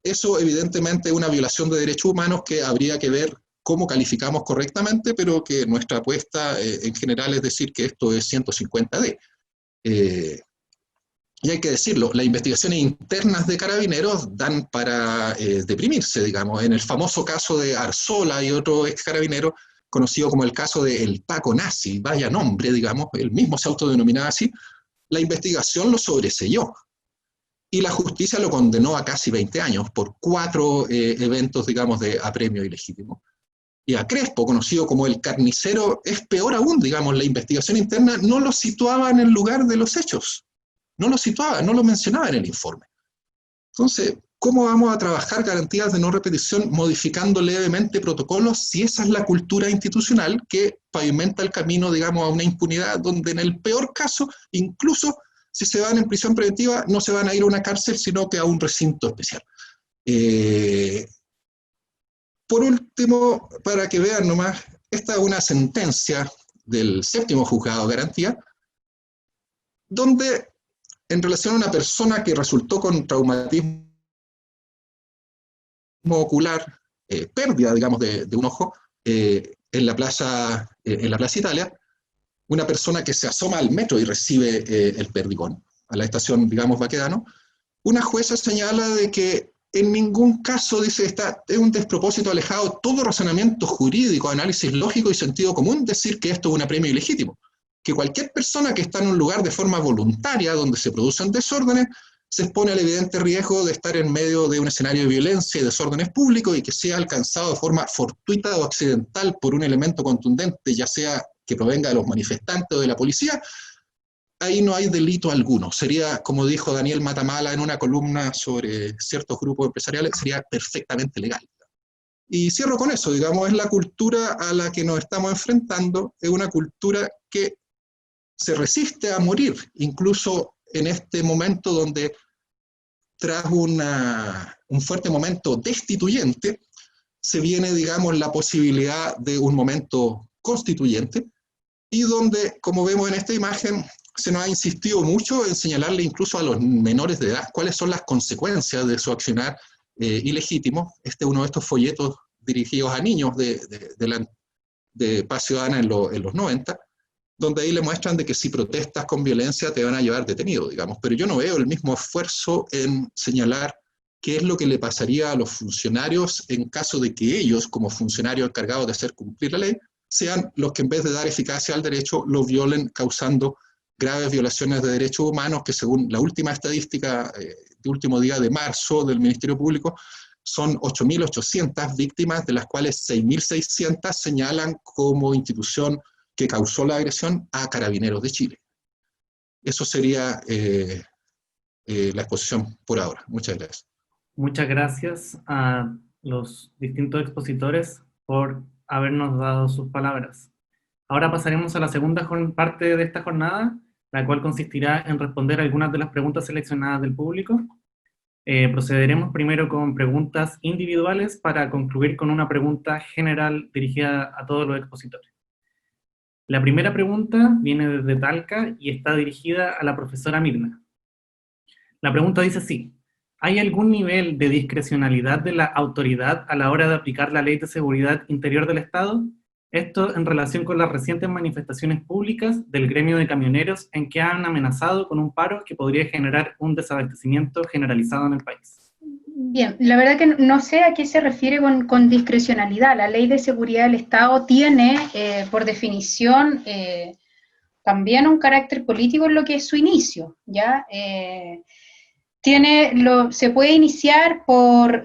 eso evidentemente es una violación de derechos humanos que habría que ver cómo calificamos correctamente, pero que nuestra apuesta en general es decir que esto es 150D. Y hay que decirlo, las investigaciones internas de Carabineros dan para deprimirse, digamos. En el famoso caso de Arzola y otro ex carabinero, conocido como el caso del Taco Nazi, vaya nombre, digamos, él mismo se autodenominaba así, la investigación lo sobreseyó. Y la justicia lo condenó a casi 20 años por 4 eventos, digamos, de apremio ilegítimo. Y a Crespo, conocido como el carnicero, es peor aún, digamos, la investigación interna no lo situaba en el lugar de los hechos. No lo situaba, no lo mencionaba en el informe. Entonces, ¿cómo vamos a trabajar garantías de no repetición modificando levemente protocolos si esa es la cultura institucional que pavimenta el camino, digamos, a una impunidad donde en el peor caso, incluso si se van en prisión preventiva, no se van a ir a una cárcel, sino que a un recinto especial? Por último, para que vean nomás, esta es una sentencia del 7º juzgado de garantía, donde en relación a una persona que resultó con traumatismo ocular, pérdida, digamos, de un ojo, en la Plaza Italia, una persona que se asoma al metro y recibe el perdigón, a la estación, digamos, Baquedano, una jueza señala de que en ningún caso, dice, es un despropósito alejado de todo razonamiento jurídico, análisis lógico y sentido común decir que esto es un apremio ilegítimo. Que cualquier persona que está en un lugar de forma voluntaria donde se producen desórdenes se expone al evidente riesgo de estar en medio de un escenario de violencia y desórdenes públicos y que sea alcanzado de forma fortuita o accidental por un elemento contundente, ya sea que provenga de los manifestantes o de la policía, ahí no hay delito alguno. Sería, como dijo Daniel Matamala en una columna sobre ciertos grupos empresariales, sería perfectamente legal. Y cierro con eso, digamos, es la cultura a la que nos estamos enfrentando, es una cultura que se resiste a morir, incluso en este momento donde tras un fuerte momento destituyente, se viene, digamos, la posibilidad de un momento constituyente, y donde, como vemos en esta imagen, se nos ha insistido mucho en señalarle incluso a los menores de edad cuáles son las consecuencias de su accionar ilegítimo. Este es uno de estos folletos dirigidos a niños de Paz Ciudadana en los 90, donde ahí le muestran de que si protestas con violencia te van a llevar detenido, digamos. Pero yo no veo el mismo esfuerzo en señalar qué es lo que le pasaría a los funcionarios en caso de que ellos, como funcionarios encargados de hacer cumplir la ley, sean los que en vez de dar eficacia al derecho, lo violen causando graves violaciones de derechos humanos que según la última estadística de último día de marzo del Ministerio Público, son 8.800 víctimas, de las cuales 6.600 señalan como institución que causó la agresión a Carabineros de Chile. Eso sería la exposición por ahora. Muchas gracias. Muchas gracias a los distintos expositores por habernos dado sus palabras. Ahora pasaremos a la segunda parte de esta jornada, la cual consistirá en responder algunas de las preguntas seleccionadas del público. Procederemos primero con preguntas individuales para concluir con una pregunta general dirigida a todos los expositores. La primera pregunta viene desde Talca y está dirigida a la profesora Mirna. La pregunta dice así: ¿hay algún nivel de discrecionalidad de la autoridad a la hora de aplicar la Ley de Seguridad Interior del Estado? Esto en relación con las recientes manifestaciones públicas del gremio de camioneros en que han amenazado con un paro que podría generar un desabastecimiento generalizado en el país. Bien, la verdad que no sé a qué se refiere con discrecionalidad. La Ley de Seguridad del Estado tiene, por definición, también un carácter político en lo que es su inicio, ¿ya? Se puede iniciar por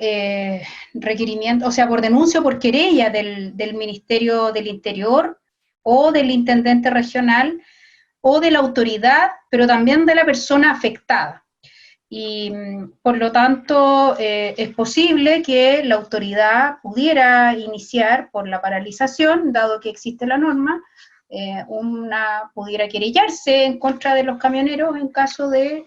requerimiento, o sea, por denuncia o por querella del Ministerio del Interior o del intendente regional o de la autoridad, pero también de la persona afectada. Y por lo tanto es posible que la autoridad pudiera iniciar por la paralización, dado que existe la norma, pudiera querellarse en contra de los camioneros en caso de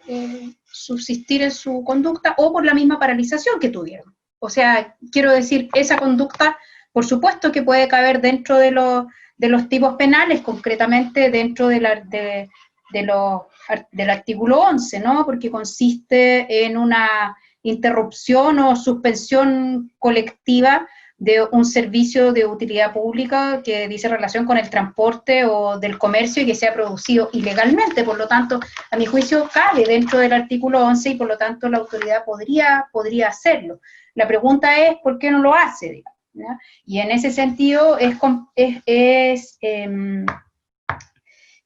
subsistir en su conducta o por la misma paralización que tuvieron. O sea, quiero decir, esa conducta, por supuesto que puede caber dentro de los tipos penales, concretamente dentro del artículo 11, ¿no? Porque consiste en una interrupción o suspensión colectiva de un servicio de utilidad pública que dice relación con el transporte o del comercio y que se ha producido ilegalmente. Por lo tanto, a mi juicio, cabe dentro del artículo 11 y por lo tanto la autoridad podría hacerlo. La pregunta es, ¿por qué no lo hace? Digamos, ¿ya? Y en ese sentido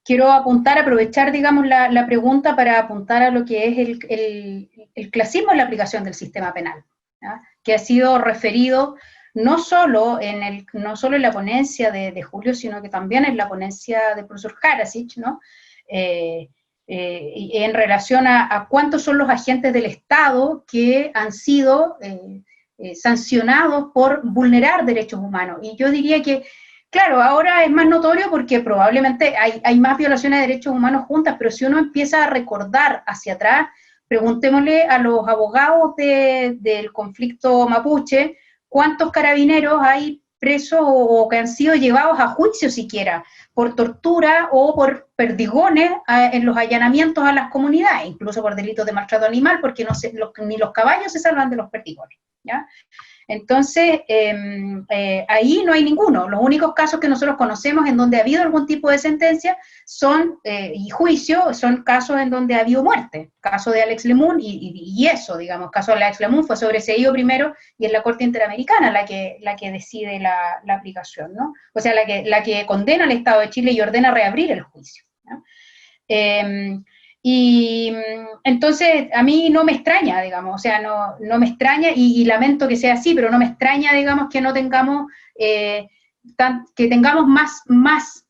quiero aprovechar, digamos, la pregunta para apuntar a lo que es el clasismo en la aplicación del sistema penal, ¿ya? Que ha sido referido no solo en la ponencia de Julio, sino que también en la ponencia del profesor Harasic, ¿no? En relación a cuántos son los agentes del Estado que han sido sancionados por vulnerar derechos humanos. Y yo diría que, claro, ahora es más notorio porque probablemente hay más violaciones de derechos humanos juntas, pero si uno empieza a recordar hacia atrás, preguntémosle a los abogados del conflicto mapuche, ¿cuántos carabineros hay presos o que han sido llevados a juicio siquiera por tortura o por perdigones en los allanamientos a las comunidades, incluso por delitos de maltrato animal, porque ni los caballos se salvan de los perdigones, ¿ya? Entonces, ahí no hay ninguno. Los únicos casos que nosotros conocemos en donde ha habido algún tipo de sentencia y juicio son casos en donde ha habido muerte. Caso de Alex Lemun y eso, digamos, caso de Alex Lemun fue sobreseído primero y es la Corte Interamericana la que decide la aplicación, ¿no? O sea, la que condena al Estado de Chile y ordena reabrir el juicio, ¿no? Y entonces a mí no me extraña, digamos, o sea, no me extraña y lamento que sea así, pero no me extraña, digamos, que no tengamos, que tengamos más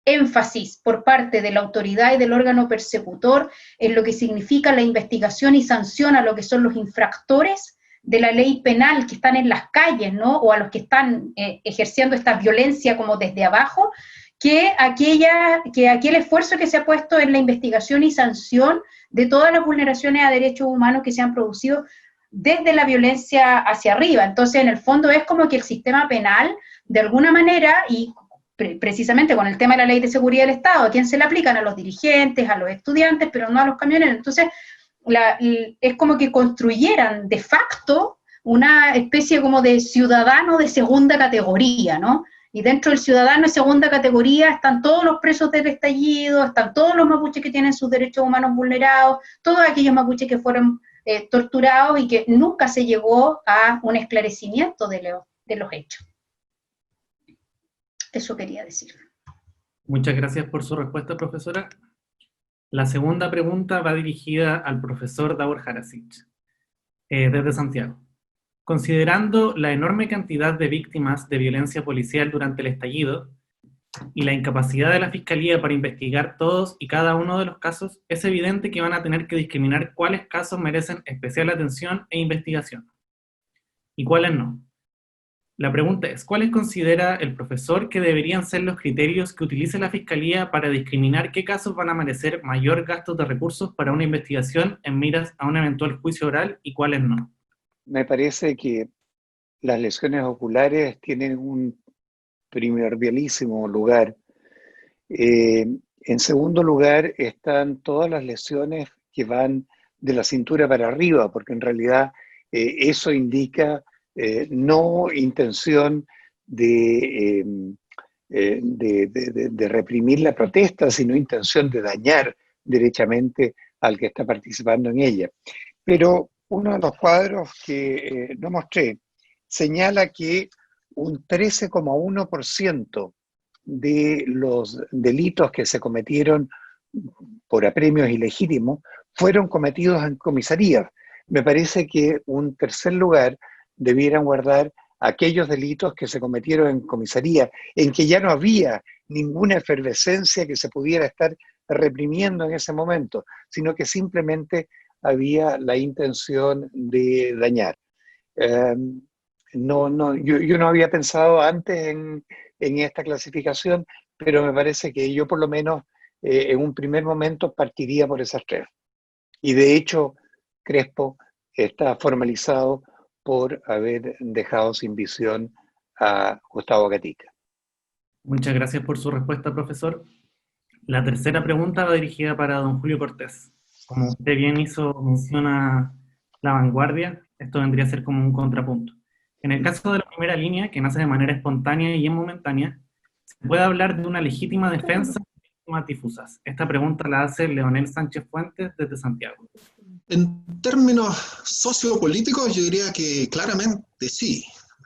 énfasis por parte de la autoridad y del órgano persecutor en lo que significa la investigación y sanción a lo que son los infractores de la ley penal que están en las calles, ¿no? O a los que están ejerciendo esta violencia como desde abajo, que aquel esfuerzo que se ha puesto en la investigación y sanción de todas las vulneraciones a derechos humanos que se han producido desde la violencia hacia arriba. Entonces, en el fondo es como que el sistema penal, de alguna manera, y precisamente con el tema de la Ley de Seguridad del Estado, ¿a quién se le aplican? A los dirigentes, a los estudiantes, pero no a los camioneros. Entonces, es como que construyeran de facto una especie como de ciudadano de segunda categoría, ¿no? Y dentro del ciudadano de segunda categoría están todos los presos del estallido, están todos los mapuches que tienen sus derechos humanos vulnerados, todos aquellos mapuches que fueron torturados y que nunca se llegó a un esclarecimiento de los hechos. Eso quería decir. Muchas gracias por su respuesta, profesora. La segunda pregunta va dirigida al profesor Davor Harasic, desde Santiago. Considerando la enorme cantidad de víctimas de violencia policial durante el estallido y la incapacidad de la Fiscalía para investigar todos y cada uno de los casos, es evidente que van a tener que discriminar cuáles casos merecen especial atención e investigación y cuáles no. La pregunta es, ¿cuáles considera el profesor que deberían ser los criterios que utilice la Fiscalía para discriminar qué casos van a merecer mayor gasto de recursos para una investigación en miras a un eventual juicio oral y cuáles no? Me parece que las lesiones oculares tienen un primordialísimo lugar. En segundo lugar están todas las lesiones que van de la cintura para arriba, porque en realidad eso indica no intención de reprimir la protesta, sino intención de dañar derechamente al que está participando en ella. Pero uno de los cuadros que no mostré señala que un 13,1% de los delitos que se cometieron por apremios ilegítimos fueron cometidos en comisarías. Me parece que un tercer lugar debieran guardar aquellos delitos que se cometieron en comisaría, en que ya no había ninguna efervescencia que se pudiera estar reprimiendo en ese momento, sino que simplemente había la intención de dañar. Yo no había pensado antes en esta clasificación, pero me parece que yo por lo menos en un primer momento partiría por esas tres. Y de hecho, Crespo está formalizado por haber dejado sin visión a Gustavo Gatica. Muchas gracias por su respuesta, profesor. La tercera pregunta va dirigida para don Julio Cortés. Como usted bien hizo mención a la vanguardia, esto vendría a ser como un contrapunto. En el caso de la primera línea, que nace de manera espontánea y momentánea, ¿se puede hablar de una legítima defensa de víctimas difusas? Esta pregunta la hace Leonel Sánchez Fuentes desde Santiago. En términos sociopolíticos, yo diría que claramente sí.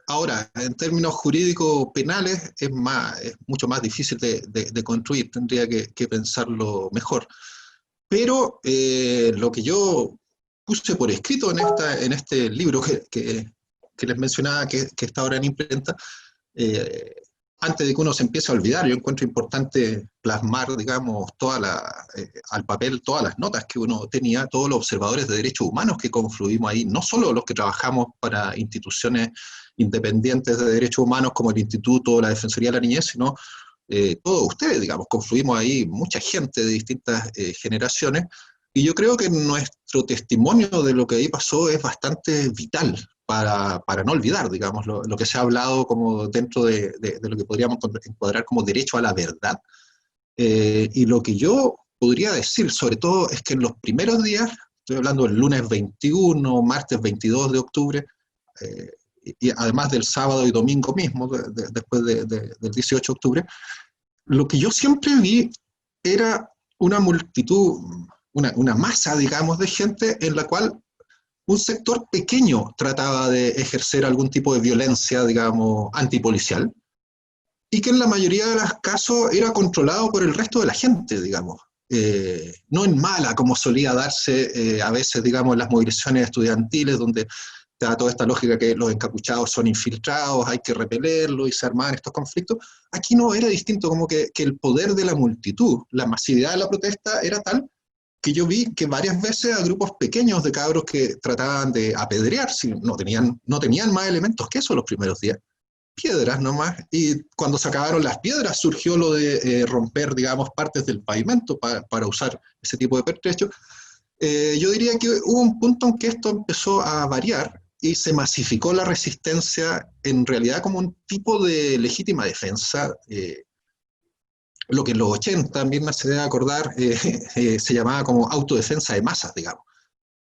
Ahora, en términos jurídicos penales, es mucho más difícil de construir, tendría que pensarlo mejor. Pero lo que yo puse por escrito en este libro que les mencionaba, que está ahora en imprenta, antes de que uno se empiece a olvidar, yo encuentro importante plasmar, digamos, al papel todas las notas que uno tenía, todos los observadores de derechos humanos que confluimos ahí, no solo los que trabajamos para instituciones independientes de derechos humanos como el Instituto o la Defensoría de la Niñez, sino todos ustedes, digamos, confluimos ahí mucha gente de distintas generaciones, y yo creo que nuestro testimonio de lo que ahí pasó es bastante vital para no olvidar, digamos, lo que se ha hablado como dentro de lo que podríamos encuadrar como derecho a la verdad. Y lo que yo podría decir, sobre todo, es que en los primeros días, estoy hablando del lunes 21, martes 22 de octubre, y además del sábado y domingo mismo, después del 18 de octubre, lo que yo siempre vi era una multitud, una masa, digamos, de gente en la cual un sector pequeño trataba de ejercer algún tipo de violencia, digamos, antipolicial, y que en la mayoría de los casos era controlado por el resto de la gente, digamos. No en mala, como solía darse a veces, digamos, en las movilizaciones estudiantiles, donde te da toda esta lógica que los encapuchados son infiltrados, hay que repelerlos y se arman estos conflictos. Aquí no, era distinto, como que el poder de la multitud, la masividad de la protesta era tal que yo vi que varias veces a grupos pequeños de cabros que trataban de apedrear, si no tenían más elementos que eso los primeros días, piedras nomás, y cuando se acabaron las piedras surgió lo de romper, digamos, partes del pavimento para usar ese tipo de pertrecho. Yo diría que hubo un punto en que esto empezó a variar y se masificó la resistencia en realidad como un tipo de legítima defensa, lo que en los 80 también me hace acordar, se llamaba como autodefensa de masas, digamos.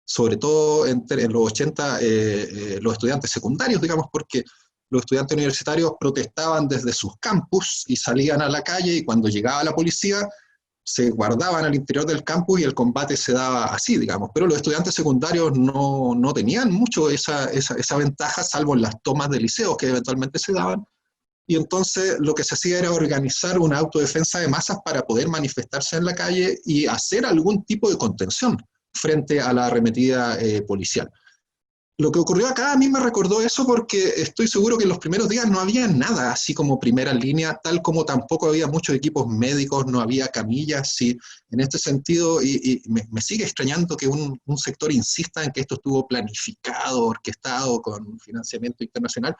Sobre todo en los 80 los estudiantes secundarios, digamos, porque los estudiantes universitarios protestaban desde sus campus y salían a la calle, y cuando llegaba la policía se guardaban al interior del campus y el combate se daba así, digamos. Pero los estudiantes secundarios no tenían mucho esa ventaja, salvo en las tomas de liceos que eventualmente se daban. Y entonces lo que se hacía era organizar una autodefensa de masas para poder manifestarse en la calle y hacer algún tipo de contención frente a la arremetida policial. Lo que ocurrió acá a mí me recordó eso, porque estoy seguro que en los primeros días no había nada así como primera línea, tal como tampoco había muchos equipos médicos, no había camillas, y en este sentido, y me sigue extrañando que un sector insista en que esto estuvo planificado, orquestado con financiamiento internacional.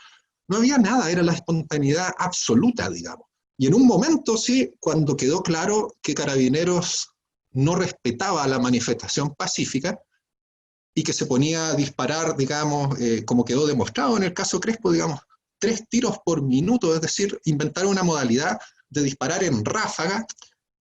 no había nada, era la espontaneidad absoluta, digamos. Y en un momento, sí, cuando quedó claro que Carabineros no respetaba la manifestación pacífica y que se ponía a disparar, digamos, como quedó demostrado en el caso Crespo, digamos, 3 tiros por minuto, es decir, inventar una modalidad de disparar en ráfaga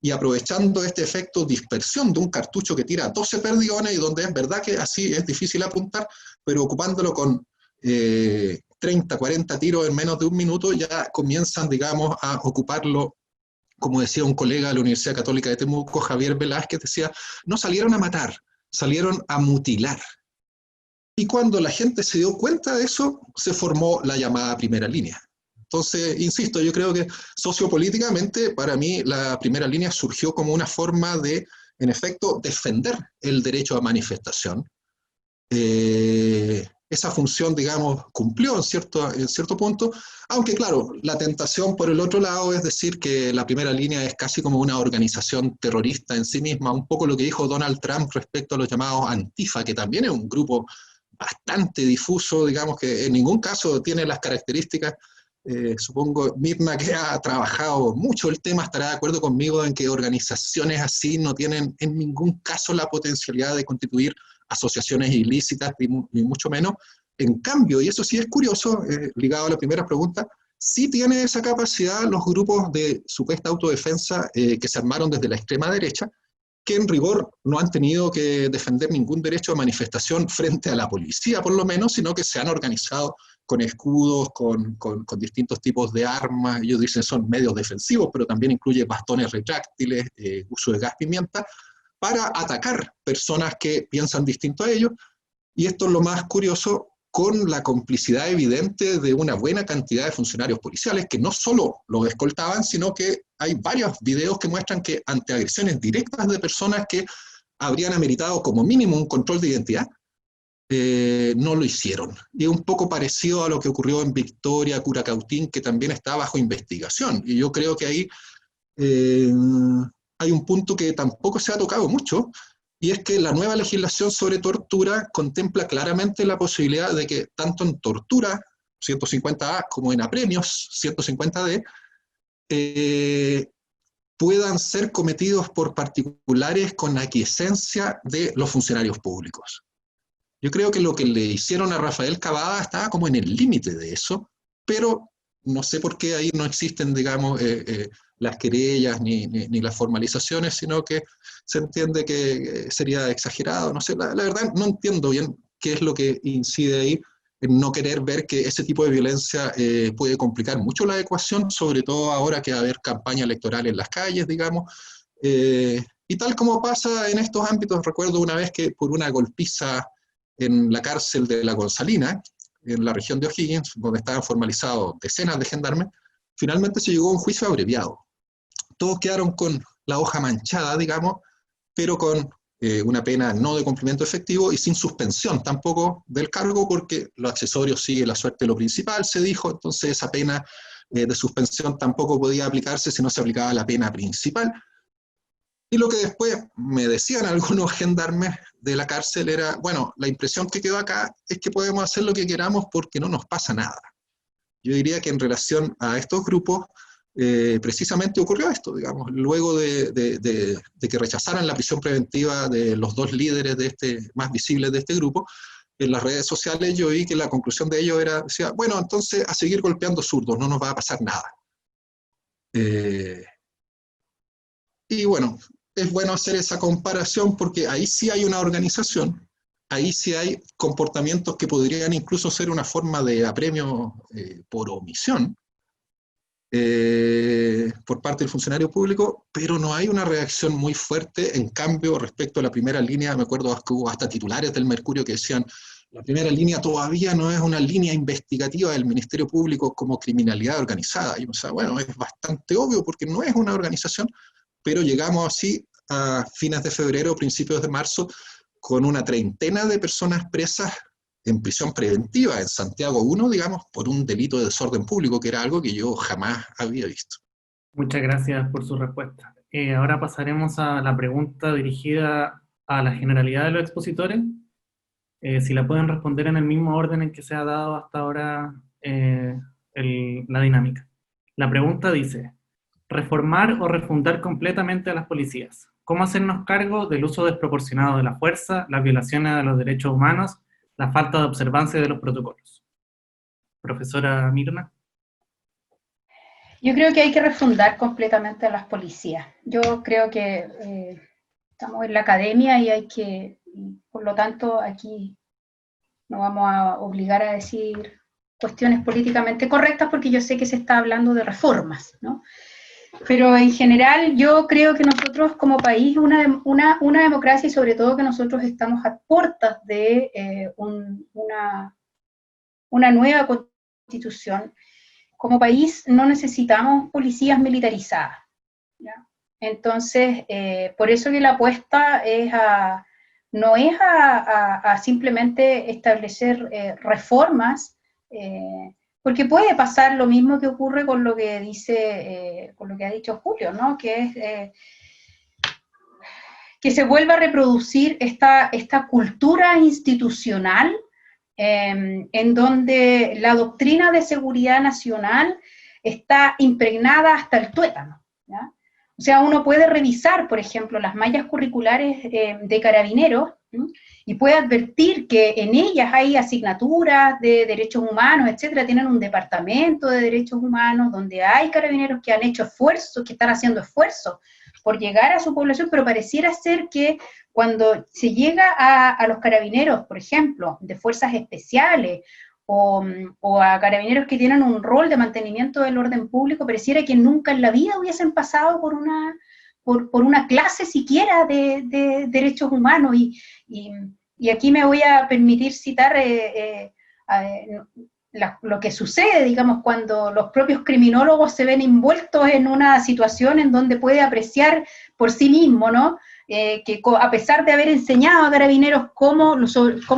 y aprovechando este efecto dispersión de un cartucho que tira 12 perdigones y donde es verdad que así es difícil apuntar, pero ocupándolo con 30, 40 tiros en menos de un minuto ya comienzan, digamos, a ocuparlo. Como decía un colega de la Universidad Católica de Temuco, Javier Velázquez, decía, no salieron a matar, salieron a mutilar. Y cuando la gente se dio cuenta de eso, se formó la llamada primera línea. Entonces, insisto, yo creo que sociopolíticamente, para mí, la primera línea surgió como una forma de, en efecto, defender el derecho a manifestación. Esa función, digamos, cumplió en cierto punto, aunque claro, la tentación por el otro lado es decir que la primera línea es casi como una organización terrorista en sí misma, un poco lo que dijo Donald Trump respecto a los llamados Antifa, que también es un grupo bastante difuso, digamos que en ningún caso tiene las características. Supongo, Mirna, que ha trabajado mucho el tema, estará de acuerdo conmigo en que organizaciones así no tienen en ningún caso la potencialidad de constituir asociaciones ilícitas, ni mucho menos. En cambio, y eso sí es curioso, ligado a la primera pregunta, sí tiene esa capacidad los grupos de supuesta autodefensa que se armaron desde la extrema derecha, que en rigor no han tenido que defender ningún derecho a manifestación frente a la policía, por lo menos, sino que se han organizado con escudos, con distintos tipos de armas. Ellos dicen son medios defensivos, pero también incluye bastones retráctiles, uso de gas pimienta, para atacar personas que piensan distinto a ellos. Y esto es lo más curioso, con la complicidad evidente de una buena cantidad de funcionarios policiales que no solo los escoltaban, sino que hay varios videos que muestran que ante agresiones directas de personas que habrían ameritado como mínimo un control de identidad, no lo hicieron. Y es un poco parecido a lo que ocurrió en Victoria, Curacautín, que también está bajo investigación. Y yo creo que ahí hay un punto que tampoco se ha tocado mucho, y es que la nueva legislación sobre tortura contempla claramente la posibilidad de que tanto en tortura, 150A, como en apremios, 150D, puedan ser cometidos por particulares con aquiescencia de los funcionarios públicos. Yo creo que lo que le hicieron a Rafael Cavada estaba como en el límite de eso, pero no sé por qué ahí no existen, digamos, las querellas ni las formalizaciones, sino que se entiende que sería exagerado. No sé, la verdad no entiendo bien qué es lo que incide ahí en no querer ver que ese tipo de violencia puede complicar mucho la ecuación, sobre todo ahora que va a haber campaña electoral en las calles, digamos. Y tal como pasa en estos ámbitos, recuerdo una vez que por una golpiza en la cárcel de La Gonzalina, en la región de O'Higgins, donde estaban formalizados decenas de gendarmes, finalmente se llegó a un juicio abreviado. Todos quedaron con la hoja manchada, digamos, pero con una pena no de cumplimiento efectivo y sin suspensión tampoco del cargo, porque lo accesorio sigue la suerte de lo principal, se dijo. Entonces esa pena de suspensión tampoco podía aplicarse si no se aplicaba la pena principal. Y lo que después me decían algunos gendarmes de la cárcel era, bueno, la impresión que quedó acá es que podemos hacer lo que queramos porque no nos pasa nada. Yo diría que en relación a estos grupos, precisamente ocurrió esto, digamos, luego de que rechazaran la prisión preventiva de los 2 líderes más visibles de este grupo, en las redes sociales yo vi que la conclusión de ellos era, decía, bueno, entonces a seguir golpeando zurdos, no nos va a pasar nada. Y bueno, es bueno hacer esa comparación porque ahí sí hay una organización, ahí sí hay comportamientos que podrían incluso ser una forma de apremio por omisión por parte del funcionario público, pero no hay una reacción muy fuerte. En cambio, respecto a la primera línea, me acuerdo que hubo hasta titulares del Mercurio que decían, la primera línea todavía no es una línea investigativa del Ministerio Público como criminalidad organizada. Y o sea, bueno, es bastante obvio porque no es una organización, pero llegamos así a fines de febrero, principios de marzo, con una treintena de personas presas en prisión preventiva en Santiago 1, digamos, por un delito de desorden público, que era algo que yo jamás había visto. Muchas gracias por su respuesta. Ahora pasaremos a la pregunta dirigida a la generalidad de los expositores. Si la pueden responder en el mismo orden en que se ha dado hasta ahora la dinámica. La pregunta dice, reformar o refundar completamente a las policías. ¿Cómo hacernos cargo del uso desproporcionado de la fuerza, las violaciones a los derechos humanos, la falta de observancia de los protocolos? Profesora Mirna. Yo creo que hay que refundar completamente a las policías. Yo creo que estamos en la academia y hay que, por lo tanto, aquí no vamos a obligar a decir cuestiones políticamente correctas porque yo sé que se está hablando de reformas, ¿no? Pero en general yo creo que nosotros como país, una democracia y sobre todo que nosotros estamos a puertas de una nueva constitución, como país no necesitamos policías militarizadas, ¿ya? Entonces, por eso que la apuesta no es a simplemente establecer reformas, porque puede pasar lo mismo que ocurre con lo que dice, con lo que ha dicho Julio, ¿no? Que es que se vuelva a reproducir esta cultura institucional en donde la doctrina de seguridad nacional está impregnada hasta el tuétano, ¿ya? O sea, uno puede revisar, por ejemplo, las mallas curriculares de Carabineros, ¿sí? Y puede advertir que en ellas hay asignaturas de derechos humanos, etcétera, tienen un departamento de derechos humanos donde hay carabineros que han hecho esfuerzos, que están haciendo esfuerzos por llegar a su población, pero pareciera ser que cuando se llega a los carabineros, por ejemplo, de fuerzas especiales, o a carabineros que tienen un rol de mantenimiento del orden público, pareciera que nunca en la vida hubiesen pasado por una clase siquiera de derechos humanos, y aquí me voy a permitir citar lo que sucede, digamos, cuando los propios criminólogos se ven envueltos en una situación en donde puede apreciar por sí mismo, ¿no? Que a pesar de haber enseñado a carabineros cómo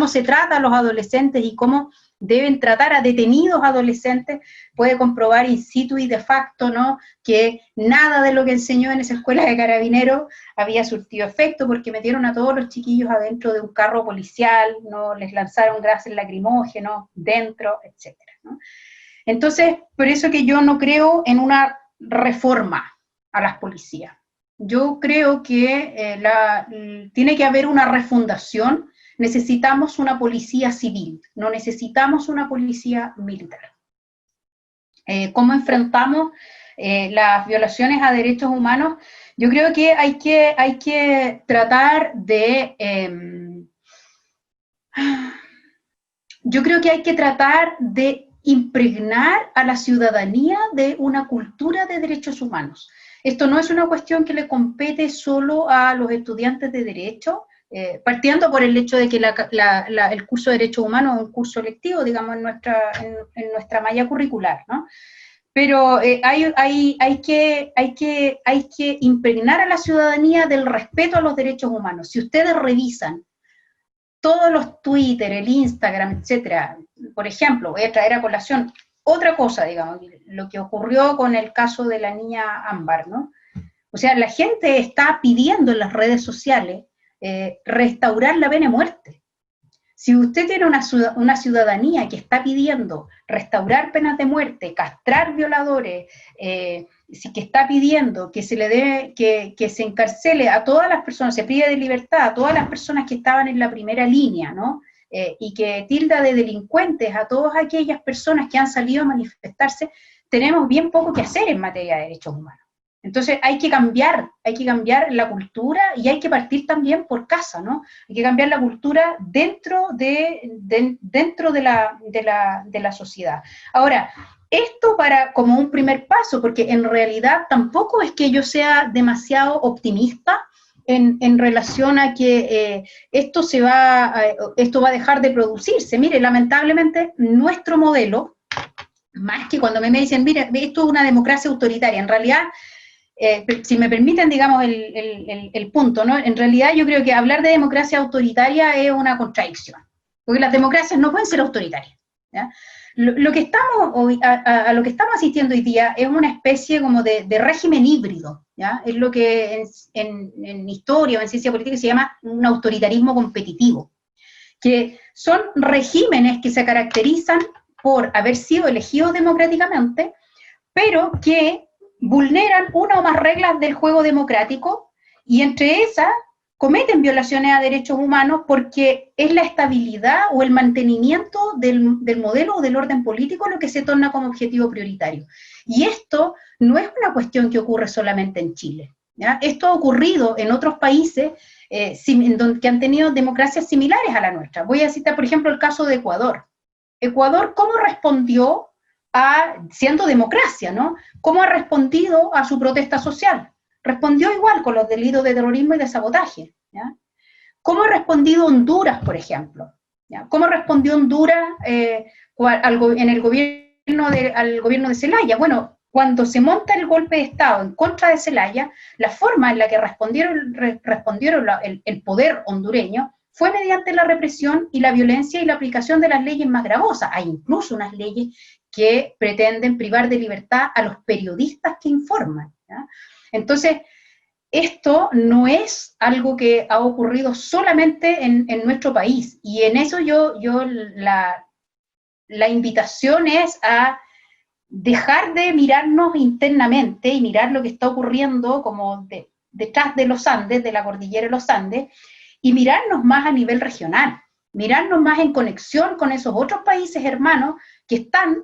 se trata a los adolescentes y cómo deben tratar a detenidos adolescentes, puede comprobar in situ y de facto, ¿no?, que nada de lo que enseñó en esa escuela de carabineros había surtido efecto, porque metieron a todos los chiquillos adentro de un carro policial, ¿no?, les lanzaron gases lacrimógenos dentro, etcétera, ¿no? Entonces, por eso que yo no creo en una reforma a las policías. Yo creo que tiene que haber una refundación. Necesitamos una policía civil, no necesitamos una policía militar. ¿Cómo enfrentamos las violaciones a derechos humanos? Yo creo que hay que tratar de... yo creo que hay que tratar de impregnar a la ciudadanía de una cultura de derechos humanos. Esto no es una cuestión que le compete solo a los estudiantes de Derecho, partiendo por el hecho de que el curso de Derechos Humanos es un curso lectivo, digamos, en nuestra malla curricular, ¿no? Pero hay que impregnar a la ciudadanía del respeto a los derechos humanos. Si ustedes revisan todos los Twitter, el Instagram, etcétera, por ejemplo, voy a traer a colación otra cosa, digamos, lo que ocurrió con el caso de la niña Ámbar, ¿no? O sea, la gente está pidiendo en las redes sociales restaurar la pena de muerte. Si usted tiene una ciudadanía que está pidiendo restaurar penas de muerte, castrar violadores, que está pidiendo que se encarcele a todas las personas, se prive de libertad a todas las personas que estaban en la primera línea, ¿no? Y que tilda de delincuentes a todas aquellas personas que han salido a manifestarse, tenemos bien poco que hacer en materia de derechos humanos. Entonces hay que cambiar la cultura y hay que partir también por casa, ¿no? Hay que cambiar la cultura dentro de la sociedad. Ahora, esto como un primer paso, porque en realidad tampoco es que yo sea demasiado optimista en relación a que esto va a dejar de producirse. Mire, lamentablemente nuestro modelo, más que cuando me dicen, mire, esto es una democracia autoritaria, en realidad... si me permiten, digamos, el punto, ¿no? En realidad yo creo que hablar de democracia autoritaria es una contradicción, porque las democracias no pueden ser autoritarias, ¿ya? Lo que a lo que estamos asistiendo hoy día es una especie como de régimen híbrido, ¿ya? Es lo que en historia o en ciencia política se llama un autoritarismo competitivo, que son regímenes que se caracterizan por haber sido elegidos democráticamente, pero que vulneran una o más reglas del juego democrático, y entre esas cometen violaciones a derechos humanos porque es la estabilidad o el mantenimiento del modelo o del orden político lo que se torna como objetivo prioritario. Y esto no es una cuestión que ocurre solamente en Chile, ¿ya? Esto ha ocurrido en otros países que han tenido democracias similares a la nuestra. Voy a citar, por ejemplo, el caso de Ecuador. Ecuador, ¿cómo respondió siendo democracia, ¿no? ¿Cómo ha respondido a su protesta social? Respondió igual con los delitos de terrorismo y de sabotaje, ¿ya? ¿Cómo ha respondido Honduras, por ejemplo? ¿Ya? ¿Cómo respondió Honduras al gobierno de Zelaya? Bueno, cuando se monta el golpe de Estado en contra de Zelaya, la forma en la que respondieron el poder hondureño fue mediante la represión y la violencia y la aplicación de las leyes más gravosas. Hay incluso unas leyes que pretenden privar de libertad a los periodistas que informan, ¿ya? Entonces, esto no es algo que ha ocurrido solamente en nuestro país, y en eso la invitación es a dejar de mirarnos internamente y mirar lo que está ocurriendo como detrás de los Andes, de la cordillera de los Andes, y mirarnos más a nivel regional, mirarnos más en conexión con esos otros países hermanos que están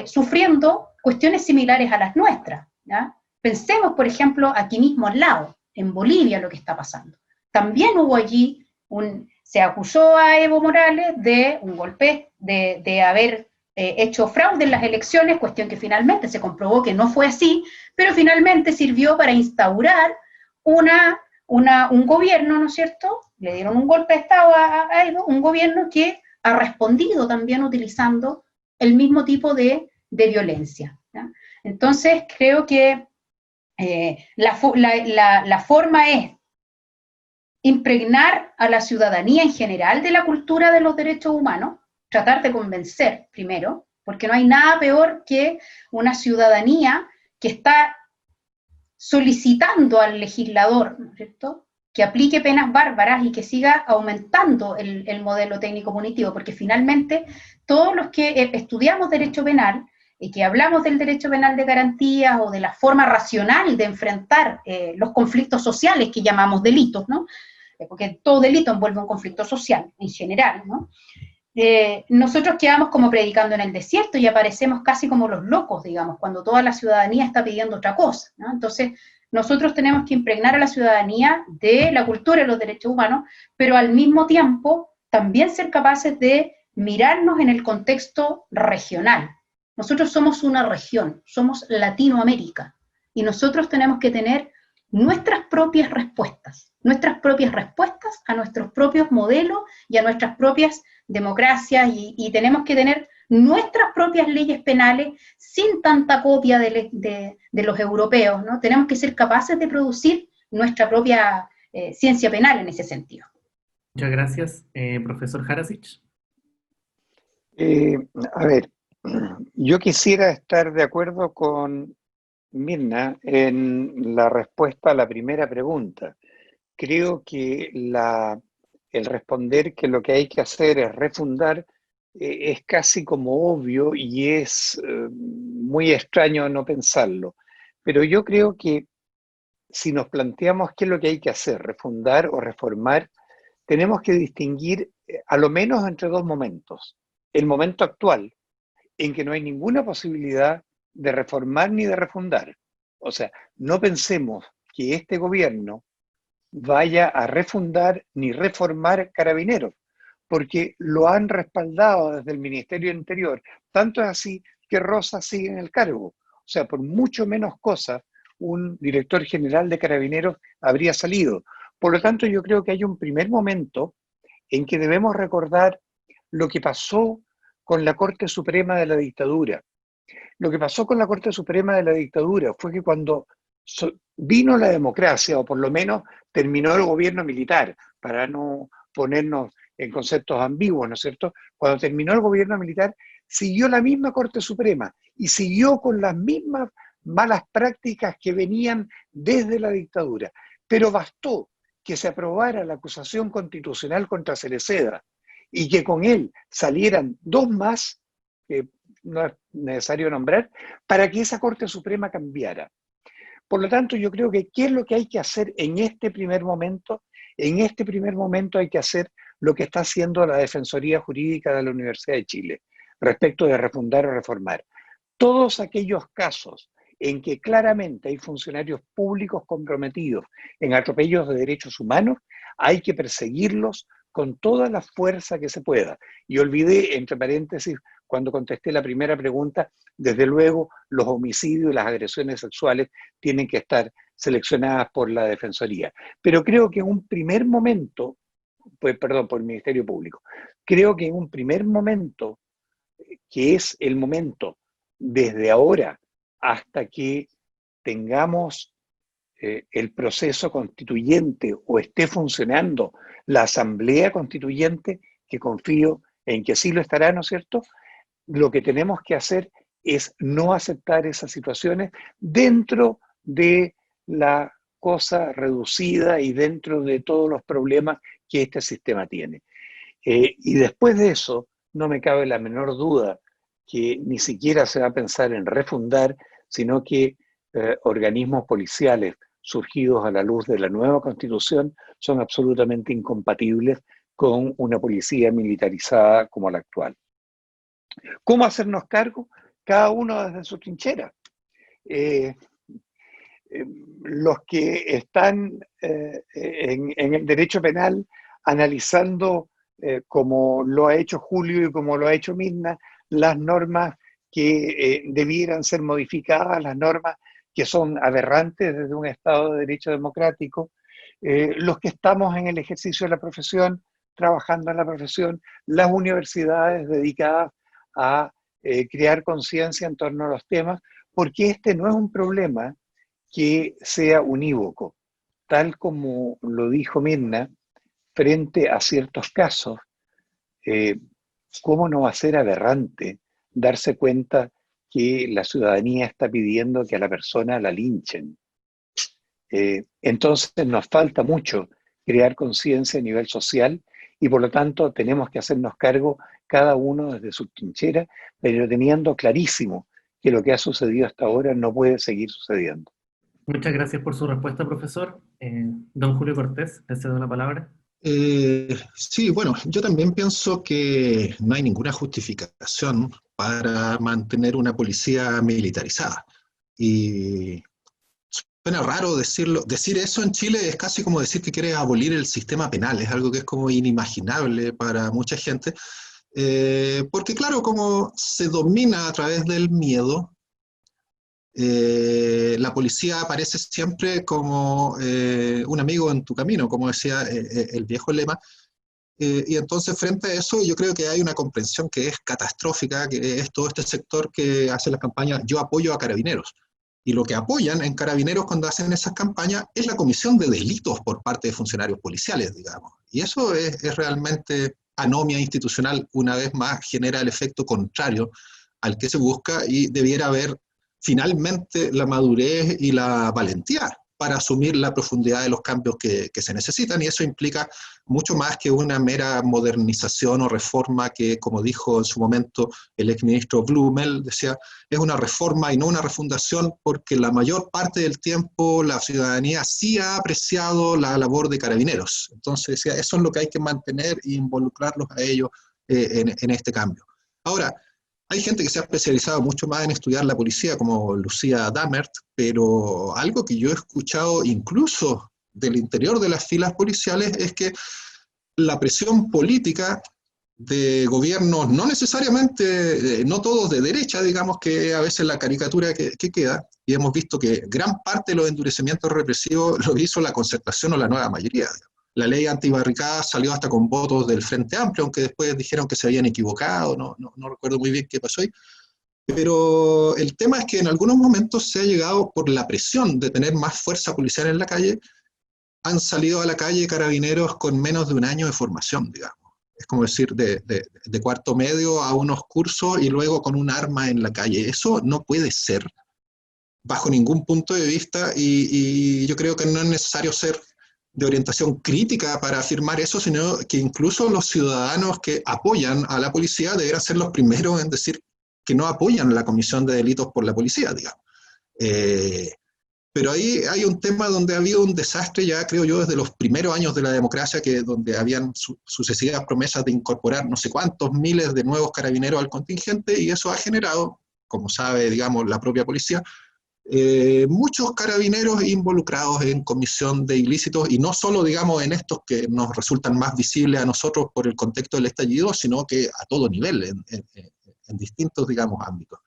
sufriendo cuestiones similares a las nuestras, ¿ya? Pensemos, por ejemplo, aquí mismo al lado, en Bolivia, lo que está pasando. También hubo allí, se acusó a Evo Morales de un golpe, de haber hecho fraude en las elecciones, cuestión que finalmente se comprobó que no fue así, pero finalmente sirvió para instaurar un gobierno, ¿no es cierto? Le dieron un golpe de Estado a Evo, un gobierno que ha respondido también utilizando el mismo tipo de violencia, ¿ya? Entonces, creo que la forma es impregnar a la ciudadanía en general de la cultura de los derechos humanos, tratar de convencer primero, porque no hay nada peor que una ciudadanía que está solicitando al legislador, ¿no es cierto?, que aplique penas bárbaras y que siga aumentando el modelo técnico punitivo, porque finalmente todos los que estudiamos derecho penal y que hablamos del derecho penal de garantías o de la forma racional de enfrentar los conflictos sociales que llamamos delitos, ¿no? Porque todo delito envuelve un conflicto social en general, ¿no? Nosotros quedamos como predicando en el desierto y aparecemos casi como los locos, digamos, cuando toda la ciudadanía está pidiendo otra cosa, ¿no? Entonces, nosotros tenemos que impregnar a la ciudadanía de la cultura y los derechos humanos, pero al mismo tiempo también ser capaces de mirarnos en el contexto regional. Nosotros somos una región, somos Latinoamérica, y nosotros tenemos que tener nuestras propias respuestas a nuestros propios modelos y a nuestras propias democracias, y tenemos que tener nuestras propias leyes penales sin tanta copia de los europeos, ¿no? Tenemos que ser capaces de producir nuestra propia ciencia penal en ese sentido. Muchas gracias. Profesor Harasic. A ver, yo quisiera estar de acuerdo con Mirna en la respuesta a la primera pregunta. Creo que el responder que lo que hay que hacer es refundar es casi como obvio y es muy extraño no pensarlo. Pero yo creo que si nos planteamos qué es lo que hay que hacer, refundar o reformar, tenemos que distinguir a lo menos entre dos momentos. El momento actual, en que no hay ninguna posibilidad de reformar ni de refundar. O sea, no pensemos que este gobierno vaya a refundar ni reformar Carabineros, porque lo han respaldado desde el Ministerio del Interior. Tanto es así que Rosa sigue en el cargo. O sea, por mucho menos cosas, un director general de Carabineros habría salido. Por lo tanto, yo creo que hay un primer momento en que debemos recordar lo que pasó con la Corte Suprema de la dictadura. Lo que pasó con la Corte Suprema de la dictadura fue que cuando vino la democracia, o por lo menos terminó el gobierno militar, para no ponernos en conceptos ambiguos, ¿no es cierto? Cuando terminó el gobierno militar, siguió la misma Corte Suprema y siguió con las mismas malas prácticas que venían desde la dictadura. Pero bastó que se aprobara la acusación constitucional contra Cereceda y que con él salieran dos más, que no es necesario nombrar, para que esa Corte Suprema cambiara. Por lo tanto, yo creo que ¿qué es lo que hay que hacer en este primer momento? En este primer momento hay que hacer lo que está haciendo la Defensoría Jurídica de la Universidad de Chile respecto de refundar o reformar. Todos aquellos casos en que claramente hay funcionarios públicos comprometidos en atropellos de derechos humanos, hay que perseguirlos con toda la fuerza que se pueda. Y olvidé, entre paréntesis, cuando contesté la primera pregunta, desde luego los homicidios y las agresiones sexuales tienen que estar seleccionadas por la Defensoría. Pero creo que en un primer momento, por el Ministerio Público, creo que en un primer momento, que es el momento desde ahora hasta que tengamos el proceso constituyente o esté funcionando la Asamblea Constituyente, que confío en que sí lo estará, ¿no es cierto? Lo que tenemos que hacer es no aceptar esas situaciones dentro de la cosa reducida y dentro de todos los problemas que este sistema tiene. Y después de eso, no me cabe la menor duda que ni siquiera se va a pensar en refundar, sino que organismos policiales surgidos a la luz de la nueva Constitución son absolutamente incompatibles con una policía militarizada como la actual. ¿Cómo hacernos cargo? Cada uno desde su trinchera. Los que están en el derecho penal analizando, como lo ha hecho Julio y como lo ha hecho Mirna, las normas que debieran ser modificadas, las normas que son aberrantes desde un Estado de Derecho democrático, los que estamos en el ejercicio de la profesión, trabajando en la profesión, las universidades dedicadas a crear conciencia en torno a los temas, porque este no es un problema que sea unívoco. Tal como lo dijo Mirna, frente a ciertos casos, ¿cómo no va a ser aberrante darse cuenta que la ciudadanía está pidiendo que a la persona la linchen? Entonces nos falta mucho crear conciencia a nivel social y por lo tanto tenemos que hacernos cargo cada uno desde su trinchera, pero teniendo clarísimo que lo que ha sucedido hasta ahora no puede seguir sucediendo. Muchas gracias por su respuesta, profesor. Don Julio Cortés, le cedo la palabra. Sí, bueno, yo también pienso que no hay ninguna justificación para mantener una policía militarizada. Y suena raro decirlo. Decir eso en Chile es casi como decir que quieres abolir el sistema penal. Es algo que es como inimaginable para mucha gente. Porque claro, como se domina a través del miedo, la policía aparece siempre como un amigo en tu camino, como decía el viejo lema, y entonces frente a eso yo creo que hay una comprensión que es catastrófica, que es todo este sector que hace las campañas "yo apoyo a Carabineros", y lo que apoyan en Carabineros cuando hacen esas campañas es la comisión de delitos por parte de funcionarios policiales, digamos, y eso es realmente anomia institucional. Una vez más genera el efecto contrario al que se busca, y debiera haber finalmente la madurez y la valentía para asumir la profundidad de los cambios que se necesitan, y eso implica mucho más que una mera modernización o reforma que, como dijo en su momento el exministro Blumel, decía, es una reforma y no una refundación, porque la mayor parte del tiempo la ciudadanía sí ha apreciado la labor de Carabineros. Entonces, decía, eso es lo que hay que mantener e involucrarlos a ellos en este cambio. Ahora, hay gente que se ha especializado mucho más en estudiar la policía, como Lucía Dammert, pero algo que yo he escuchado incluso del interior de las filas policiales es que la presión política de gobiernos, no necesariamente, no todos de derecha, digamos, que a veces la caricatura que queda, y hemos visto que gran parte de los endurecimientos represivos lo hizo la Concertación o la Nueva Mayoría. La ley antibarricadas salió hasta con votos del Frente Amplio, aunque después dijeron que se habían equivocado, no recuerdo muy bien qué pasó ahí. Pero el tema es que en algunos momentos se ha llegado, por la presión de tener más fuerza policial en la calle, han salido a la calle Carabineros con menos de un año de formación, digamos. Es como decir, de cuarto medio a unos cursos y luego con un arma en la calle. Eso no puede ser, bajo ningún punto de vista, y yo creo que no es necesario ser de orientación crítica para afirmar eso, sino que incluso los ciudadanos que apoyan a la policía deberán ser los primeros en decir que no apoyan la comisión de delitos por la policía, digamos. Pero ahí hay un tema donde ha habido un desastre ya, creo yo, desde los primeros años de la democracia, donde habían sucesivas promesas de incorporar no sé cuántos miles de nuevos carabineros al contingente, y eso ha generado, como sabe, digamos, la propia policía, muchos carabineros involucrados en comisión de ilícitos, y no solo, digamos, en estos que nos resultan más visibles a nosotros por el contexto del estallido, sino que a todo nivel, en distintos, digamos, ámbitos.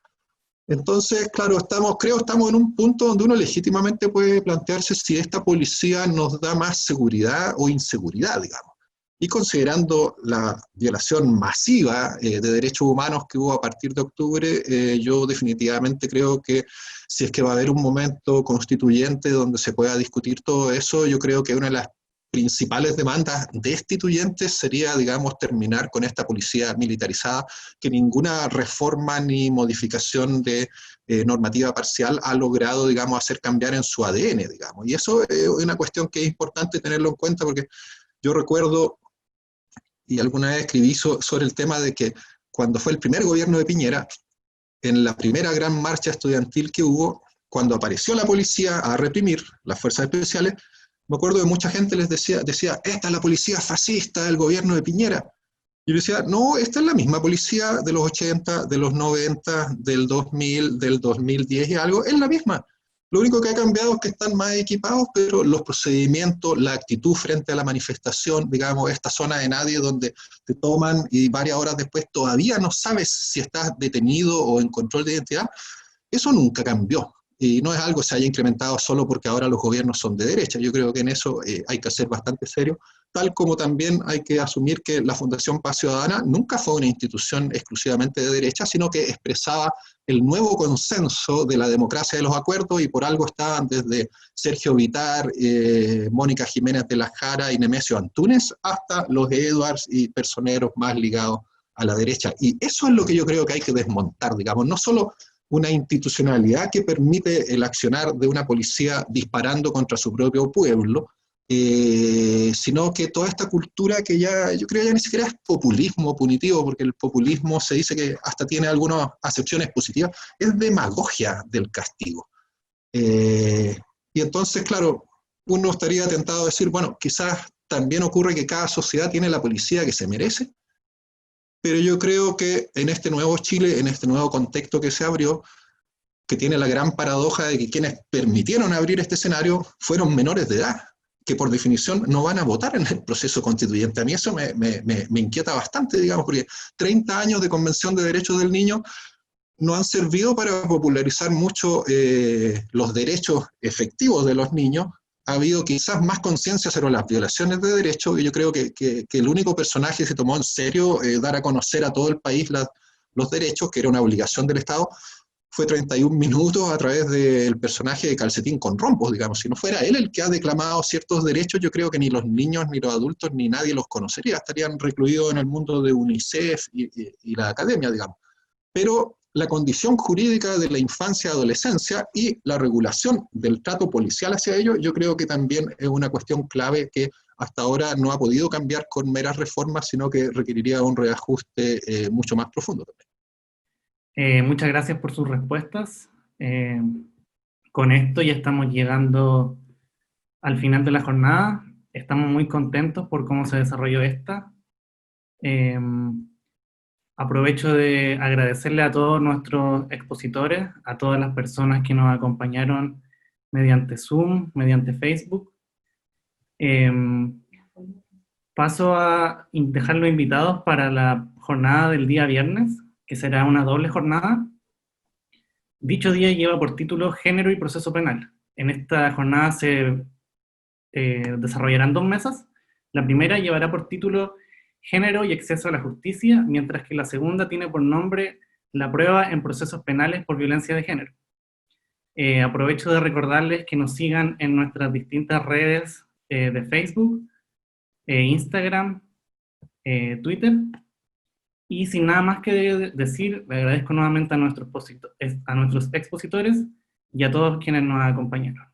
Entonces, claro, estamos en un punto donde uno legítimamente puede plantearse si esta policía nos da más seguridad o inseguridad, digamos. Y considerando la violación masiva de derechos humanos que hubo a partir de octubre, yo definitivamente creo que si es que va a haber un momento constituyente donde se pueda discutir todo eso, yo creo que una de las principales demandas destituyentes sería, digamos, terminar con esta policía militarizada, que ninguna reforma ni modificación de normativa parcial ha logrado, digamos, hacer cambiar en su ADN, digamos. Y eso es una cuestión que es importante tenerlo en cuenta, porque yo recuerdo, y alguna vez escribí sobre el tema de que cuando fue el primer gobierno de Piñera, en la primera gran marcha estudiantil que hubo, cuando apareció la policía a reprimir, las fuerzas especiales, me acuerdo que mucha gente les decía, esta es la policía fascista del gobierno de Piñera. Y yo decía, no, esta es la misma policía de los 80, de los 90, del 2000, del 2010 y algo, es la misma. Lo único que ha cambiado es que están más equipados, pero los procedimientos, la actitud frente a la manifestación, digamos, esta zona de nadie donde te toman y varias horas después todavía no sabes si estás detenido o en control de identidad, eso nunca cambió. Y no es algo que se haya incrementado solo porque ahora los gobiernos son de derecha. Yo creo que en eso hay que ser bastante serio, tal como también hay que asumir que la Fundación Paz Ciudadana nunca fue una institución exclusivamente de derecha, sino que expresaba el nuevo consenso de la democracia de los acuerdos, y por algo estaban desde Sergio Vitar, Mónica Jiménez de la Jara y Nemesio Antúnez, hasta los Edwards y personeros más ligados a la derecha. Y eso es lo que yo creo que hay que desmontar, digamos, no solo una institucionalidad que permite el accionar de una policía disparando contra su propio pueblo, sino que toda esta cultura que ya, yo creo ya ni siquiera es populismo punitivo, porque el populismo se dice que hasta tiene algunas acepciones positivas, es demagogia del castigo. Y entonces, claro, uno estaría tentado a decir, bueno, quizás también ocurre que cada sociedad tiene la policía que se merece, pero yo creo que en este nuevo Chile, en este nuevo contexto que se abrió, que tiene la gran paradoja de que quienes permitieron abrir este escenario fueron menores de edad, que por definición no van a votar en el proceso constituyente. A mí eso me inquieta bastante, digamos, porque 30 años de Convención de Derechos del Niño no han servido para popularizar mucho los derechos efectivos de los niños. Ha habido quizás más conciencia sobre las violaciones de derechos, y yo creo que el único personaje que se tomó en serio dar a conocer a todo el país los derechos, que era una obligación del Estado, fue 31 minutos a través del personaje de Calcetín con Rompos, digamos. Si no fuera él el que ha declamado ciertos derechos, yo creo que ni los niños, ni los adultos, ni nadie los conocería, estarían recluidos en el mundo de UNICEF y la academia, digamos. Pero la condición jurídica de la infancia y adolescencia y la regulación del trato policial hacia ellos, yo creo que también es una cuestión clave que hasta ahora no ha podido cambiar con meras reformas, sino que requeriría un reajuste mucho más profundo también. Muchas gracias por sus respuestas. Con esto ya estamos llegando al final de la jornada. Estamos muy contentos por cómo se desarrolló esta. Aprovecho de agradecerle a todos nuestros expositores, a todas las personas que nos acompañaron mediante Zoom, mediante Facebook. Paso a dejarlos invitados para la jornada del día viernes, que será una doble jornada. Dicho día lleva por título Género y Proceso Penal. En esta jornada se desarrollarán 2 mesas. La primera llevará por título Género y Acceso a la Justicia, mientras que la segunda tiene por nombre La prueba en procesos penales por violencia de género. Aprovecho de recordarles que nos sigan en nuestras distintas redes de Facebook, Instagram, Twitter. Y sin nada más que decir, le agradezco nuevamente a nuestros expositores y a todos quienes nos acompañaron.